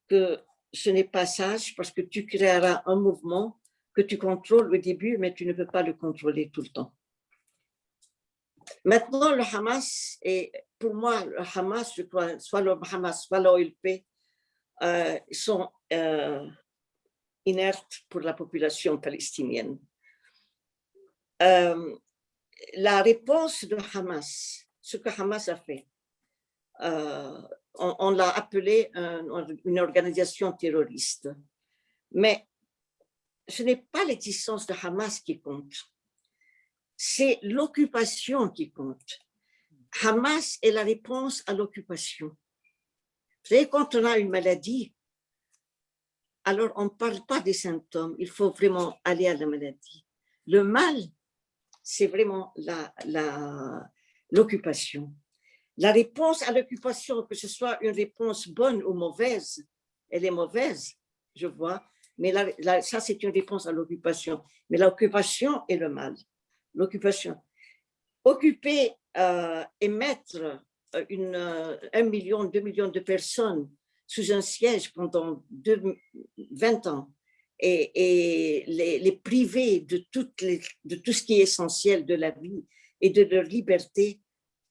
Speaker 2: que ce n'est pas sage parce que tu créeras un mouvement que tu contrôles au début, mais tu ne peux pas le contrôler tout le temps. Maintenant, le Hamas, et pour moi, le Hamas, je crois, soit le Hamas, soit l'OLP, sont inertes pour la population palestinienne. La réponse de Hamas, ce que Hamas a fait, on l'a appelé une organisation terroriste. Mais ce n'est pas l'existence de Hamas qui compte, c'est l'occupation qui compte. Hamas est la réponse à l'occupation. Vous savez, quand on a une maladie, alors on ne parle pas des symptômes, il faut vraiment aller à la maladie. Le mal, c'est vraiment l'occupation. La réponse à l'occupation, que ce soit une réponse bonne ou mauvaise, elle est mauvaise, je vois, mais ça c'est une réponse à l'occupation. Mais l'occupation est le mal. L'occupation. Occuper et mettre 1 million, 2 millions de personnes sous un siège pendant 20 ans et les priver de tout ce qui est essentiel de la vie et de leur liberté,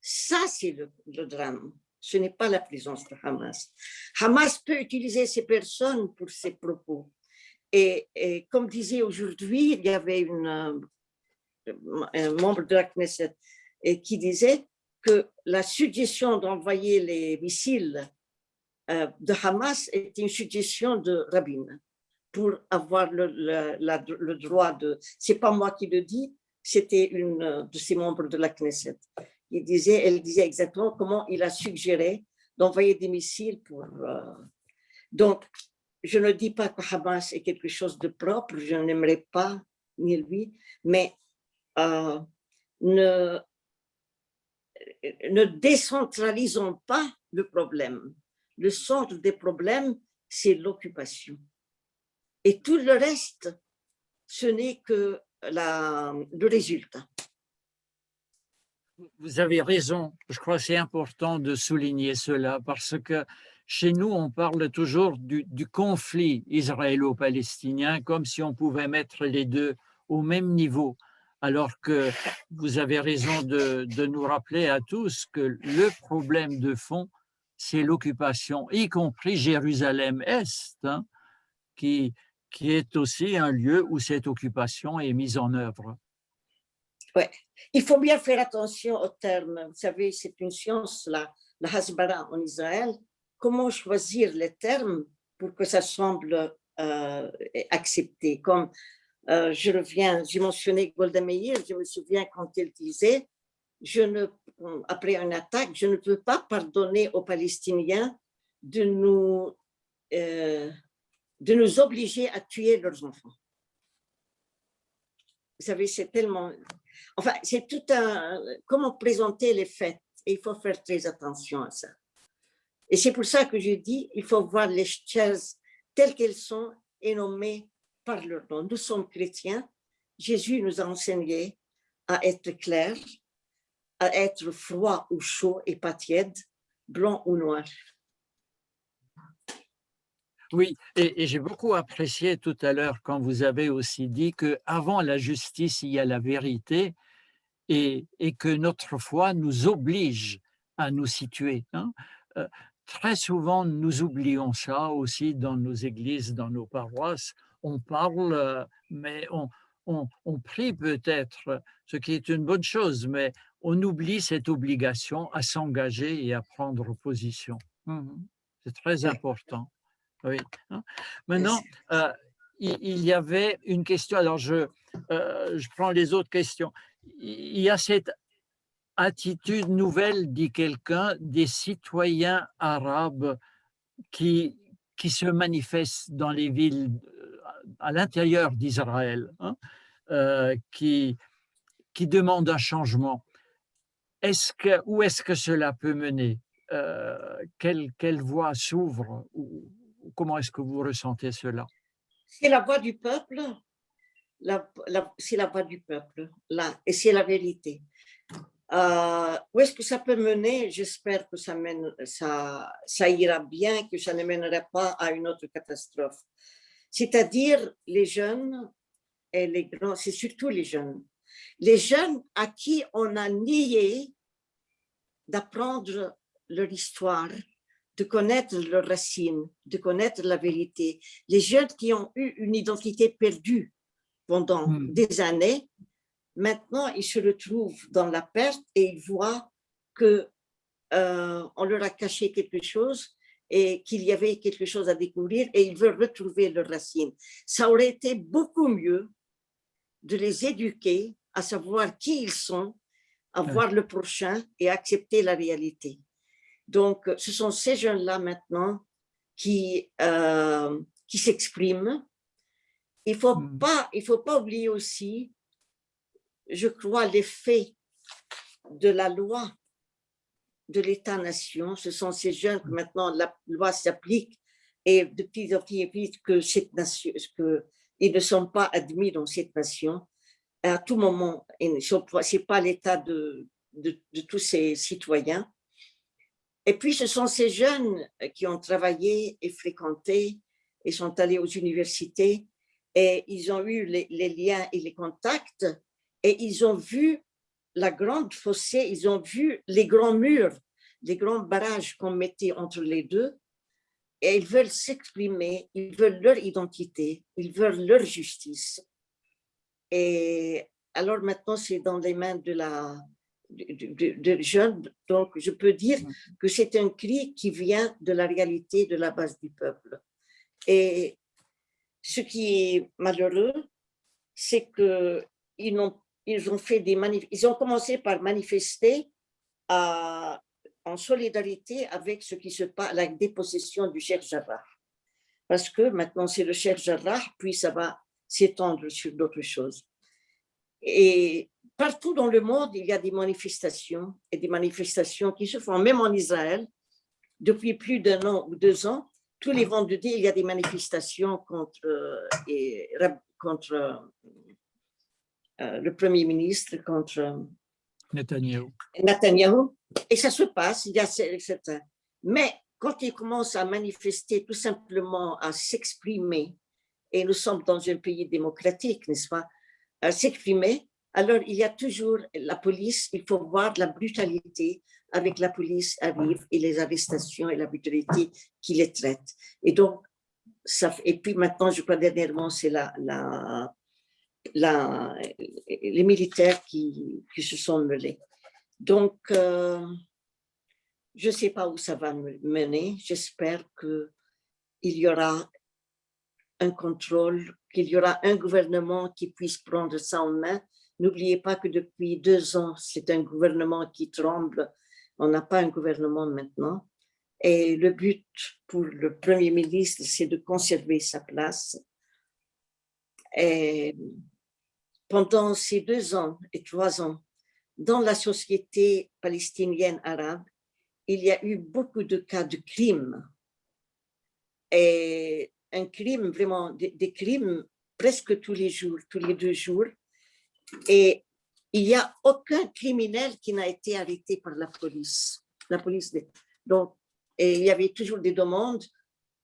Speaker 2: ça c'est le drame. Ce n'est pas la présence de Hamas. Hamas peut utiliser ces personnes pour ses propos. Et comme disait aujourd'hui, il y avait un membre de la Knesset qui disait que la suggestion d'envoyer les missiles de Hamas était une suggestion de Rabin pour avoir le droit de... C'est pas moi qui le dis, c'était une de ses membres de la Knesset. Elle disait exactement comment il a suggéré d'envoyer des missiles pour... Donc, je ne dis pas que Hamas est quelque chose de propre, je n'aimerais pas, ni lui, mais ne décentralisons pas le problème. Le centre des problèmes, c'est l'occupation. Et tout le reste, ce n'est que le résultat.
Speaker 1: Vous avez raison. Je crois que c'est important de souligner cela parce que chez nous, on parle toujours du conflit israélo-palestinien comme si on pouvait mettre les deux au même niveau. Alors que vous avez raison de nous rappeler à tous que le problème de fond, c'est l'occupation, y compris Jérusalem-Est, hein, qui est aussi un lieu où cette occupation est mise en œuvre.
Speaker 2: Ouais. Il faut bien faire attention aux termes. Vous savez, c'est une science, la hasbara en Israël. Comment choisir les termes pour que ça semble accepté. Comme j'ai mentionné Golda Meir, je me souviens quand elle disait, après une attaque, je ne peux pas pardonner aux Palestiniens de nous obliger à tuer leurs enfants. Vous savez, c'est tellement... Enfin, c'est tout comment présenter les faits. Et il faut faire très attention à ça. Et c'est pour ça que je dis, il faut voir les choses telles qu'elles sont et nommer par leur nom. Nous sommes chrétiens. Jésus nous a enseigné à être clair, à être froid ou chaud et pas tiède, blanc ou noir.
Speaker 1: Oui, et j'ai beaucoup apprécié tout à l'heure quand vous avez aussi dit qu'avant la justice, il y a la vérité et que notre foi nous oblige à nous situer. Hein. Très souvent, nous oublions ça aussi dans nos églises, dans nos paroisses. On parle, mais on prie peut-être, ce qui est une bonne chose, mais on oublie cette obligation à s'engager et à prendre position. C'est très important. Oui. Maintenant, il y avait une question. Alors, je prends les autres questions. Il y a cette attitude nouvelle, dit quelqu'un, des citoyens arabes qui se manifestent dans les villes à l'intérieur d'Israël, hein, qui demandent un changement. Où est-ce que cela peut mener? Quelle voie s'ouvre? Comment est-ce que vous ressentez cela?
Speaker 2: C'est la voix du peuple, c'est la voix du peuple, là, et c'est la vérité. Où est-ce que ça peut mener? J'espère que ça ira bien, que ça ne mènera pas à une autre catastrophe. C'est-à-dire les jeunes et les grands, c'est surtout les jeunes. Les jeunes à qui on a nié d'apprendre leur histoire, de connaître leurs racines, de connaître la vérité. Les jeunes qui ont eu une identité perdue pendant des années, maintenant ils se retrouvent dans la perte et ils voient qu'on leur a caché quelque chose et qu'il y avait quelque chose à découvrir et ils veulent retrouver leurs racines. Ça aurait été beaucoup mieux de les éduquer à savoir qui ils sont, à voir le prochain et accepter la réalité. Donc, ce sont ces jeunes-là maintenant qui s'expriment. Il faut pas oublier aussi, je crois, l'effet de la loi de l'État-nation. Ce sont ces jeunes que maintenant la loi s'applique et de plus en plus vite que cette nation, qu'ils ne sont pas admis dans cette nation. À tout moment, ce n'est pas l'état de tous ces citoyens. Et puis, ce sont ces jeunes qui ont travaillé et fréquenté et sont allés aux universités et ils ont eu les liens et les contacts et ils ont vu la grande fossée, ils ont vu les grands murs, les grands barrages qu'on mettait entre les deux et ils veulent s'exprimer, ils veulent leur identité, ils veulent leur justice. Et alors maintenant, c'est dans les mains de jeunes. Donc, je peux dire que c'est un cri qui vient de la réalité de la base du peuple. Et ce qui est malheureux, c'est qu'ils ont commencé par manifester en solidarité avec ce qui se passe, la dépossession du Cheikh Jarrah. Parce que maintenant, c'est le Cheikh Jarrah, puis ça va s'étendre sur d'autres choses. Et partout dans le monde, il y a des manifestations et des manifestations qui se font, même en Israël, depuis plus d'un an ou 2 ans. Tous les vendredis, il y a des manifestations contre le Premier ministre, contre Netanyahou. Et ça se passe, il y a certains. Mais quand ils commencent à manifester, tout simplement à s'exprimer, et nous sommes dans un pays démocratique, n'est-ce pas, à s'exprimer, alors il y a toujours la police, il faut voir la brutalité avec la police arrive et les arrestations et la brutalité qui les traite. Et donc, et puis maintenant, je crois dernièrement, c'est les militaires qui se sont mêlés. Donc, je ne sais pas où ça va mener. J'espère qu'il y aura un contrôle, qu'il y aura un gouvernement qui puisse prendre ça en main. N'oubliez pas que depuis 2 ans, c'est un gouvernement qui tremble. On n'a pas un gouvernement maintenant. Et le but pour le Premier ministre, c'est de conserver sa place. Et pendant ces 2 ans et 3 ans, dans la société palestinienne arabe, il y a eu beaucoup de cas de crimes. Et un crime, vraiment, des crimes presque tous les jours, tous les 2 jours. Et il n'y a aucun criminel qui n'a été arrêté par la police. Donc, et il y avait toujours des demandes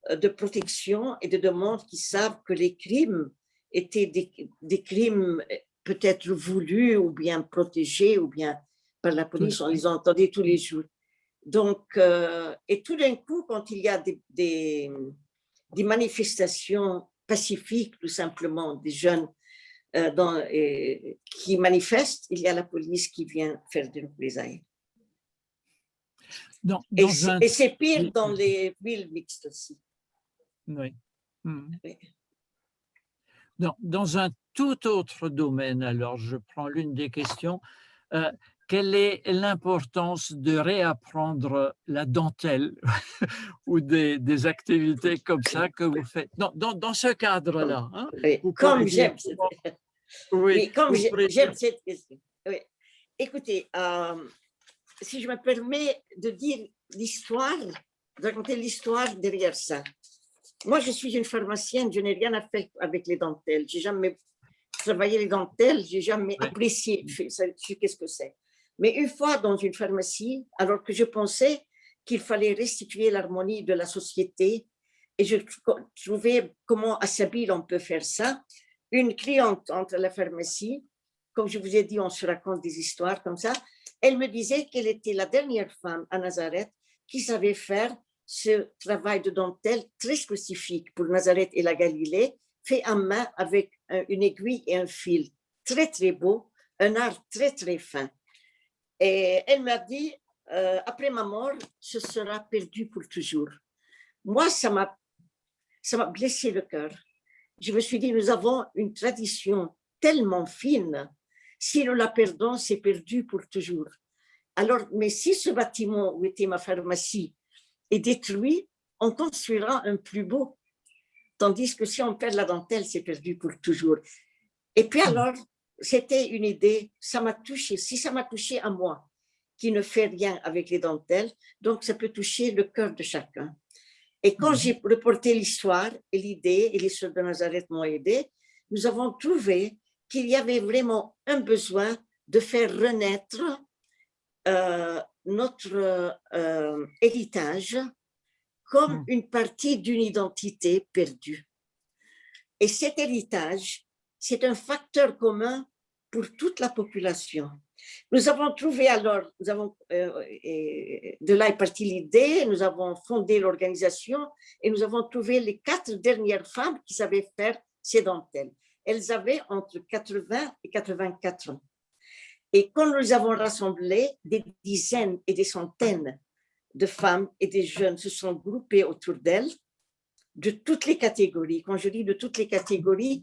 Speaker 2: de protection et des demandes qui savent que les crimes étaient des crimes peut-être voulus ou bien protégés ou bien par la police. On les entendait tous les jours. Donc, et tout d'un coup, quand il y a des manifestations pacifiques, tout simplement, des jeunes qui manifestent, il y a la police qui vient faire des représailles. Et c'est pire dans les villes mixtes aussi.
Speaker 1: Oui. Dans un tout autre domaine, alors je prends l'une des questions. Quelle est l'importance de réapprendre la dentelle ou des activités comme ça que vous faites dans ce cadre-là, hein?
Speaker 2: Comme j'aime
Speaker 1: j'aime
Speaker 2: cette question. Oui. Écoutez, si je me permets de dire de raconter l'histoire derrière ça. Moi, je suis une pharmacienne, je n'ai rien à faire avec les dentelles. Je n'ai jamais travaillé les dentelles, je n'ai jamais apprécié qu'est-ce que c'est. Mais une fois dans une pharmacie, alors que je pensais qu'il fallait restituer l'harmonie de la société, et je trouvais comment à Sabine on peut faire ça, une cliente entre la pharmacie, comme je vous ai dit, on se raconte des histoires comme ça, elle me disait qu'elle était la dernière femme à Nazareth qui savait faire ce travail de dentelle très spécifique pour Nazareth et la Galilée, fait à main avec une aiguille et un fil. Très, très beau, un art très, très fin. Et elle m'a dit, après ma mort, ce sera perdu pour toujours. moi, ça m'a blessé le cœur. Je me suis dit, nous avons une tradition tellement fine, si nous la perdons, c'est perdu pour toujours. Alors, mais si ce bâtiment où était ma pharmacie est détruit, on construira un plus beau. Tandis que si on perd la dentelle, c'est perdu pour toujours. Et puis alors, c'était une idée, ça m'a touché. Si ça m'a touché à moi, qui ne fait rien avec les dentelles, donc ça peut toucher le cœur de chacun. Et quand j'ai reporté l'histoire et l'idée, et les sœurs de Nazareth m'ont aidé, nous avons trouvé qu'il y avait vraiment un besoin de faire renaître notre héritage comme une partie d'une identité perdue. Et cet héritage, c'est un facteur commun pour toute la population. Nous avons trouvé alors, de là est partie l'idée, nous avons fondé l'organisation et nous avons trouvé les 4 dernières femmes qui savaient faire ces dentelles. Elles avaient entre 80 et 84 ans. Et quand nous avons rassemblé, des dizaines et des centaines de femmes et des jeunes se sont groupés autour d'elles, de toutes les catégories. Quand je dis de toutes les catégories,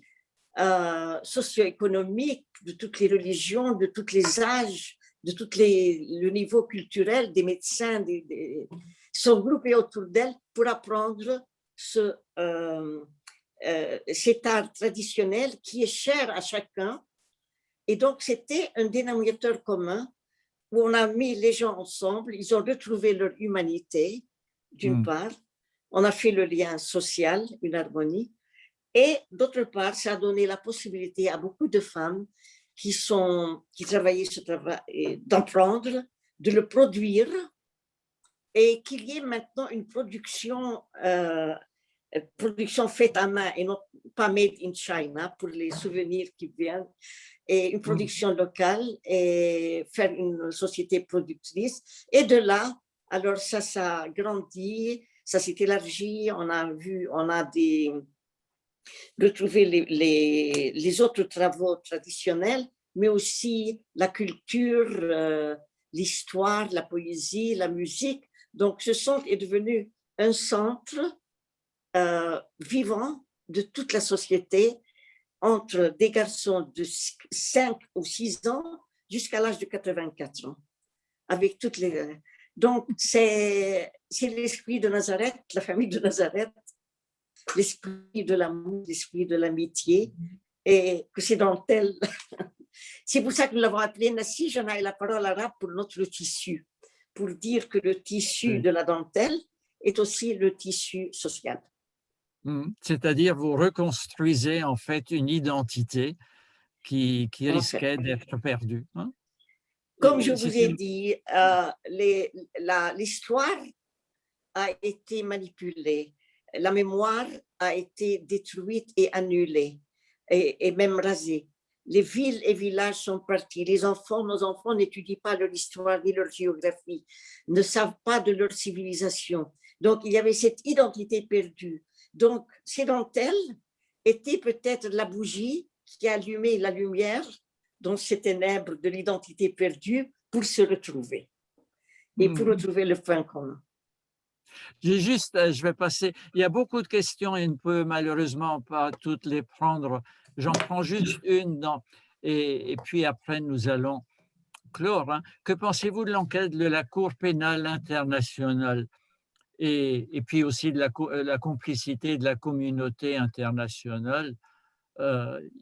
Speaker 2: socio-économiques, de toutes les religions, de tous les âges, de le niveau culturel des médecins, sont groupés autour d'elle pour apprendre cet art traditionnel qui est cher à chacun. Et donc, c'était un dénominateur commun où on a mis les gens ensemble, ils ont retrouvé leur humanité, d'une part, on a fait le lien social, une harmonie, et d'autre part, ça a donné la possibilité à beaucoup de femmes qui travaillaient ce travail, d'apprendre, de le produire, et qu'il y ait maintenant une production faite à main et non pas made in China pour les souvenirs qui viennent, et une production locale et faire une société productrice. Et de là, alors ça a grandi, ça s'est élargi, on a retrouvé les autres travaux traditionnels, mais aussi la culture, l'histoire, la poésie, la musique. Donc ce centre est devenu un centre vivant de toute la société, entre des garçons de 5 ou 6 ans jusqu'à l'âge de 84 ans. Avec toutes les... Donc, c'est l'esprit de Nazareth, la famille de Nazareth, l'esprit de l'amour, l'esprit de l'amitié, et que c'est dentelle. C'est pour ça que nous l'avons appelé Nassi, j'en ai la parole arabe pour notre tissu, pour dire que le tissu de la dentelle est aussi le tissu social.
Speaker 1: C'est-à-dire, vous reconstruisez en fait une identité qui risquait d'être perdue. Hein?
Speaker 2: Comme je vous ai dit, l'histoire a été manipulée, la mémoire a été détruite et annulée, et même rasée. Les villes et villages sont partis. Nos enfants n'étudient pas leur histoire ni leur géographie, ne savent pas de leur civilisation. Donc, il y avait cette identité perdue. Donc, ces dentelles étaient peut-être la bougie qui allumait la lumière dans ces ténèbres de l'identité perdue pour se retrouver et pour retrouver le point commun.
Speaker 1: Je vais passer, il y a beaucoup de questions et ne peut malheureusement pas toutes les prendre. J'en prends juste une et puis après nous allons clore. Hein. Que pensez-vous de l'enquête de la Cour pénale internationale et puis aussi de la complicité de la communauté internationale,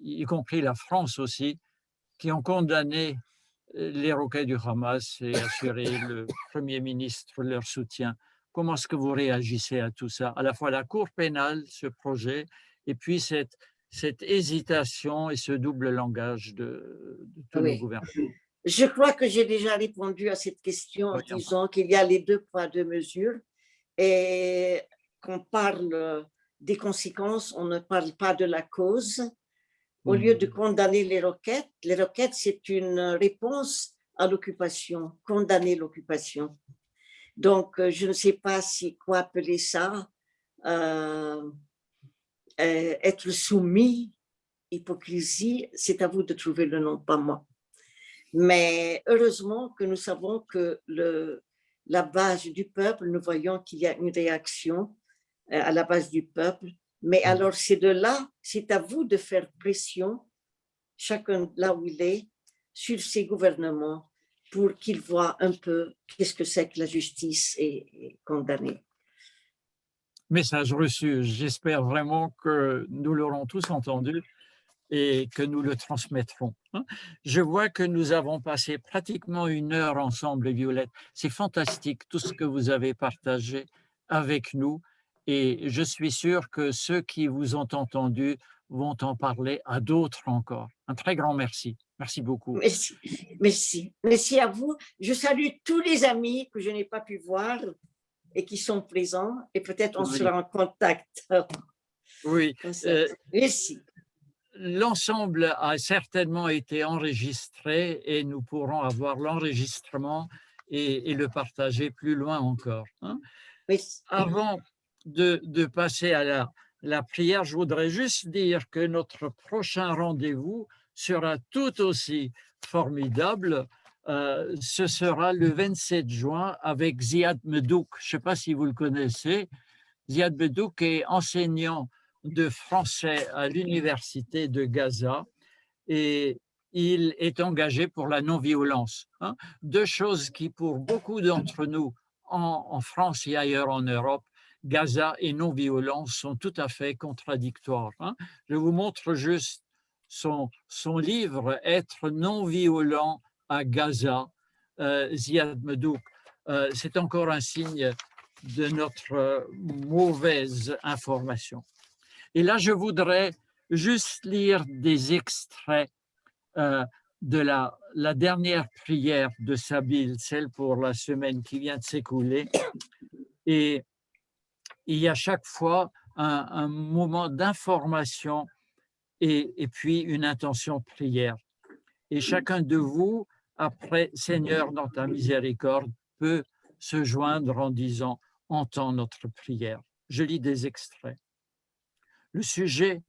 Speaker 1: y compris la France aussi, qui ont condamné les roquettes du Hamas et assuré le Premier ministre leur soutien. Comment est-ce que vous réagissez à tout ça? À la fois la Cour pénale, ce projet, et puis cette hésitation et ce double langage de tous nos gouvernements.
Speaker 2: Je crois que j'ai déjà répondu à cette question en disant qu'il y a les 2 poids, 2 mesures et qu'on parle des conséquences, on ne parle pas de la cause. Au lieu de condamner les roquettes, c'est une réponse à l'occupation, condamner l'occupation. Donc, je ne sais pas quoi appeler ça, être soumis, hypocrisie, c'est à vous de trouver le nom, pas moi. Mais heureusement que nous savons que la base du peuple, nous voyons qu'il y a une réaction à la base du peuple. Mais alors, c'est de là, c'est à vous de faire pression, chacun là où il est, sur ces gouvernements pour qu'ils voient un peu qu'est-ce que c'est que la justice et condamner.
Speaker 1: Message reçu. J'espère vraiment que nous l'aurons tous entendu et que nous le transmettrons, hein. Je vois que nous avons passé pratiquement 1 heure ensemble, Violette. C'est fantastique tout ce que vous avez partagé avec nous et je suis sûr que ceux qui vous ont entendu vont en parler à d'autres encore. Un très grand merci. Merci beaucoup.
Speaker 2: Merci, merci, merci à vous. Je salue tous les amis que je n'ai pas pu voir et qui sont présents et peut-être on
Speaker 1: Oui,
Speaker 2: sera en contact.
Speaker 1: oui.
Speaker 2: Merci.
Speaker 1: L'ensemble a certainement été enregistré et nous pourrons avoir l'enregistrement et le partager plus loin encore, hein.
Speaker 2: Merci.
Speaker 1: Avant de passer à la prière, je voudrais juste dire que notre prochain rendez-vous sera tout aussi formidable. Ce sera le 27 juin avec Ziad Medouk. Je ne sais pas si vous le connaissez. Ziad Medouk est enseignant de français à l'université de Gaza et il est engagé pour la non-violence, hein. Deux choses qui, pour beaucoup d'entre nous, en France et ailleurs en Europe, Gaza et non-violence sont tout à fait contradictoires, hein. Je vous montre juste son livre Être non-violent à Gaza, Ziad Medouk. C'est encore un signe de notre mauvaise information. Et là, je voudrais juste lire des extraits de la dernière prière de Sabine, celle pour la semaine qui vient de s'écouler. Et il y a chaque fois un moment d'information et puis une intention de prière. Et chacun de vous, après, Seigneur, dans ta miséricorde, peut se joindre en disant, entends notre prière. Je lis des extraits. Le sujet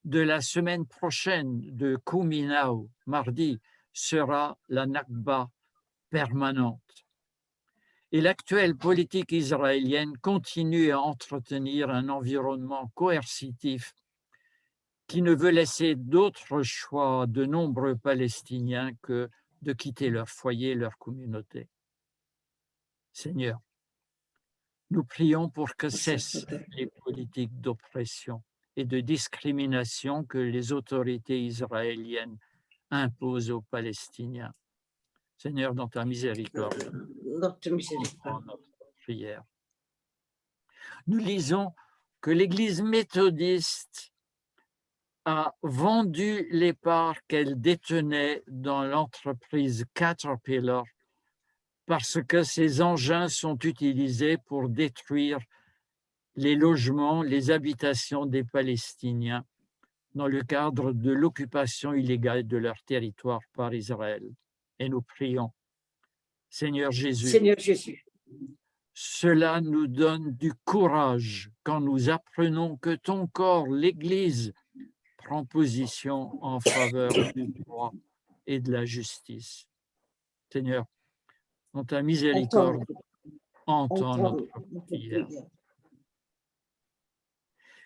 Speaker 1: de la semaine prochaine de Kuminau, mardi, sera la Nakba permanente. Et l'actuelle politique israélienne continue à entretenir un environnement coercitif qui ne veut laisser d'autre choix de nombreux Palestiniens que de quitter leur foyer, leur communauté. Seigneur, nous prions pour que cessent les politiques d'oppression et de discrimination que les autorités israéliennes imposent aux Palestiniens. Seigneur, dans ta miséricorde,
Speaker 2: Notre
Speaker 1: entends
Speaker 2: miséricorde.
Speaker 1: notre prière. Nous lisons que l'Église méthodiste a vendu les parts qu'elle détenait dans l'entreprise Caterpillar parce que ces engins sont utilisés pour détruire les logements, les habitations des Palestiniens dans le cadre de l'occupation illégale de leur territoire par Israël. Et nous prions, Seigneur Jésus,
Speaker 2: Seigneur Jésus,
Speaker 1: cela nous donne du courage quand nous apprenons que ton corps, l'Église, prend position en faveur du droit et de la justice. Seigneur, dans ta miséricorde, entends notre prière.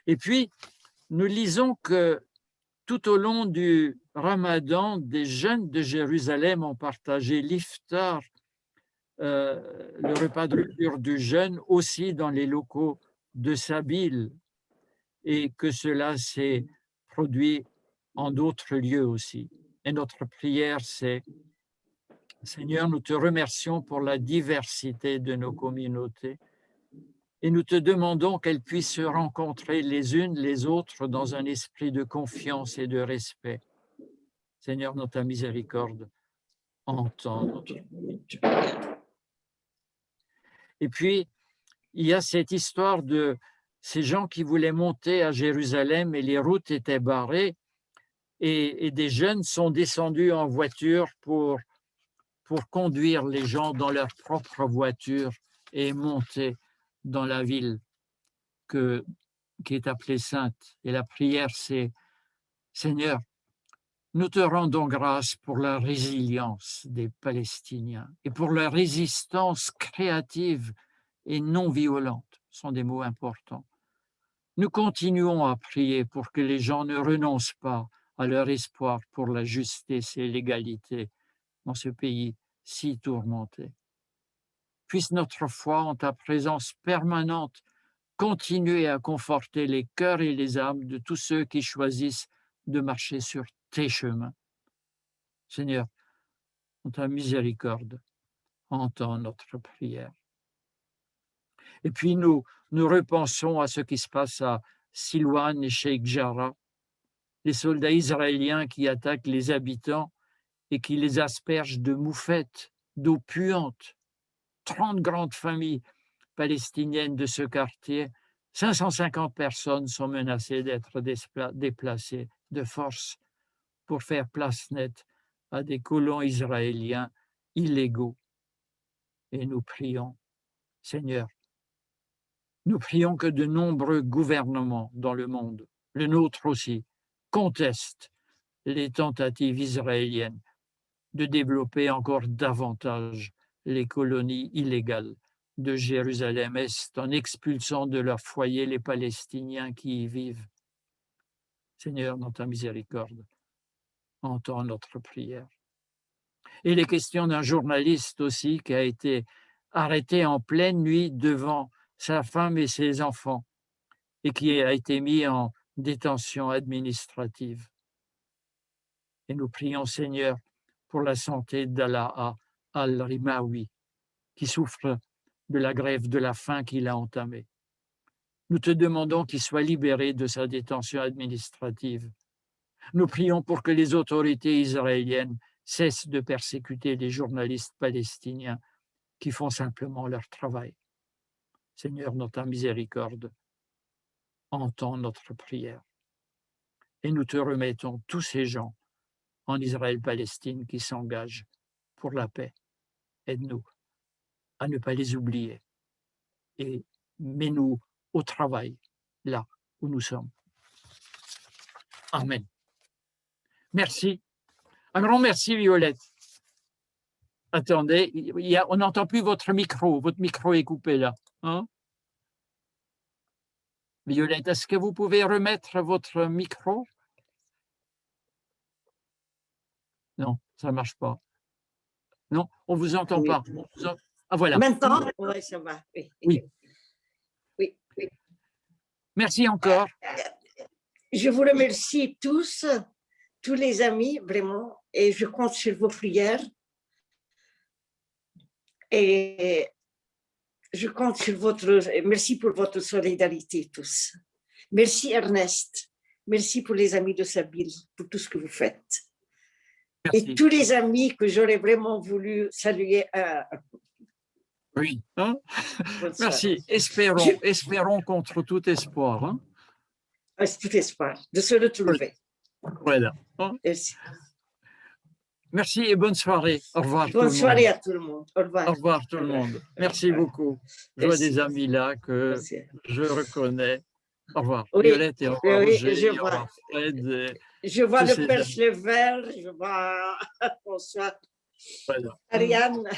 Speaker 1: Et puis, nous lisons que tout au long du Ramadan, des jeunes de Jérusalem ont partagé l'iftar, le repas de lecture du jeûne, aussi dans les locaux de Sabile, et que cela s'est produit en d'autres lieux aussi. Et notre prière, c'est Seigneur, nous te remercions pour la diversité de nos communautés et nous te demandons qu'elles puissent se rencontrer les unes les autres dans un esprit de confiance et de respect. Seigneur, dans ta miséricorde, entends notre prière. Et puis, il y a cette histoire de ces gens qui voulaient monter à Jérusalem et les routes étaient barrées et des jeunes sont descendus en voiture pour conduire les gens dans leur propre voiture et monter dans la ville qui est appelée sainte. Et la prière, c'est Seigneur, nous te rendons grâce pour la résilience des Palestiniens et pour leur résistance créative et non violente. Ce sont des mots importants. Nous continuons à prier pour que les gens ne renoncent pas à leur espoir pour la justice et l'égalité dans ce pays si tourmenté. Puisse notre foi en ta présence permanente continuer à conforter les cœurs et les âmes de tous ceux qui choisissent de marcher sur tes chemins. Seigneur, en ta miséricorde, entends notre prière. Et puis nous repensons à ce qui se passe à Silouane et Sheikh Jarrah, les soldats israéliens qui attaquent les habitants et qui les aspergent de moufettes, d'eau puante. 30 grandes familles palestiniennes de ce quartier, 550 personnes sont menacées d'être déplacées de force pour faire place nette à des colons israéliens illégaux. Et nous prions, Seigneur, nous prions que de nombreux gouvernements dans le monde, le nôtre aussi, contestent les tentatives israéliennes de développer encore davantage les colonies illégales de Jérusalem-Est en expulsant de leur foyer les Palestiniens qui y vivent. Seigneur, dans ta miséricorde, entends notre prière. Et les questions d'un journaliste aussi qui a été arrêté en pleine nuit devant sa femme et ses enfants et qui a été mis en détention administrative. Et nous prions, Seigneur, pour la santé d'Alaha al-Rimawi, qui souffre de la grève de la faim qu'il a entamée. Nous te demandons qu'il soit libéré de sa détention administrative. Nous prions pour que les autorités israéliennes cessent de persécuter les journalistes palestiniens qui font simplement leur travail. Seigneur, dans ta miséricorde, entends notre prière. Et nous te remettons tous ces gens en Israël-Palestine qui s'engagent pour la paix. Aide-nous à ne pas les oublier et mets-nous au travail, là où nous sommes. Amen. Merci. Un grand merci, Violette. Attendez, on n'entend plus votre micro est coupé là. Hein? Violette, est-ce que vous pouvez remettre votre micro? Non, ça ne marche pas. Non, on ne vous entend pas. Ah, voilà.
Speaker 2: Maintenant, oui, ça va.
Speaker 1: Oui.
Speaker 2: Oui.
Speaker 1: Merci encore.
Speaker 2: Je vous remercie tous les amis, vraiment, et je compte sur vos prières. Et je compte sur merci pour votre solidarité tous. Merci Ernest, merci pour les amis de Sabine, pour tout ce que vous faites. Merci. Et tous les amis que j'aurais vraiment voulu saluer.
Speaker 1: Oui, hein? Merci. Espérons contre tout espoir. Hein?
Speaker 2: Tout espoir, de se retrouver.
Speaker 1: Voilà. Hein?
Speaker 2: Merci.
Speaker 1: Merci et bonne soirée. Au revoir.
Speaker 2: Bonne soirée à tout le monde. Au revoir.
Speaker 1: Au revoir tout le monde. Merci beaucoup. Je vois des amis là que je reconnais. Au revoir.
Speaker 2: Oui,
Speaker 1: Violette et au revoir Roger,
Speaker 2: au revoir
Speaker 1: Fred.
Speaker 2: Je vois le Père Schlever, je vois François,
Speaker 1: voilà.
Speaker 2: Ariane.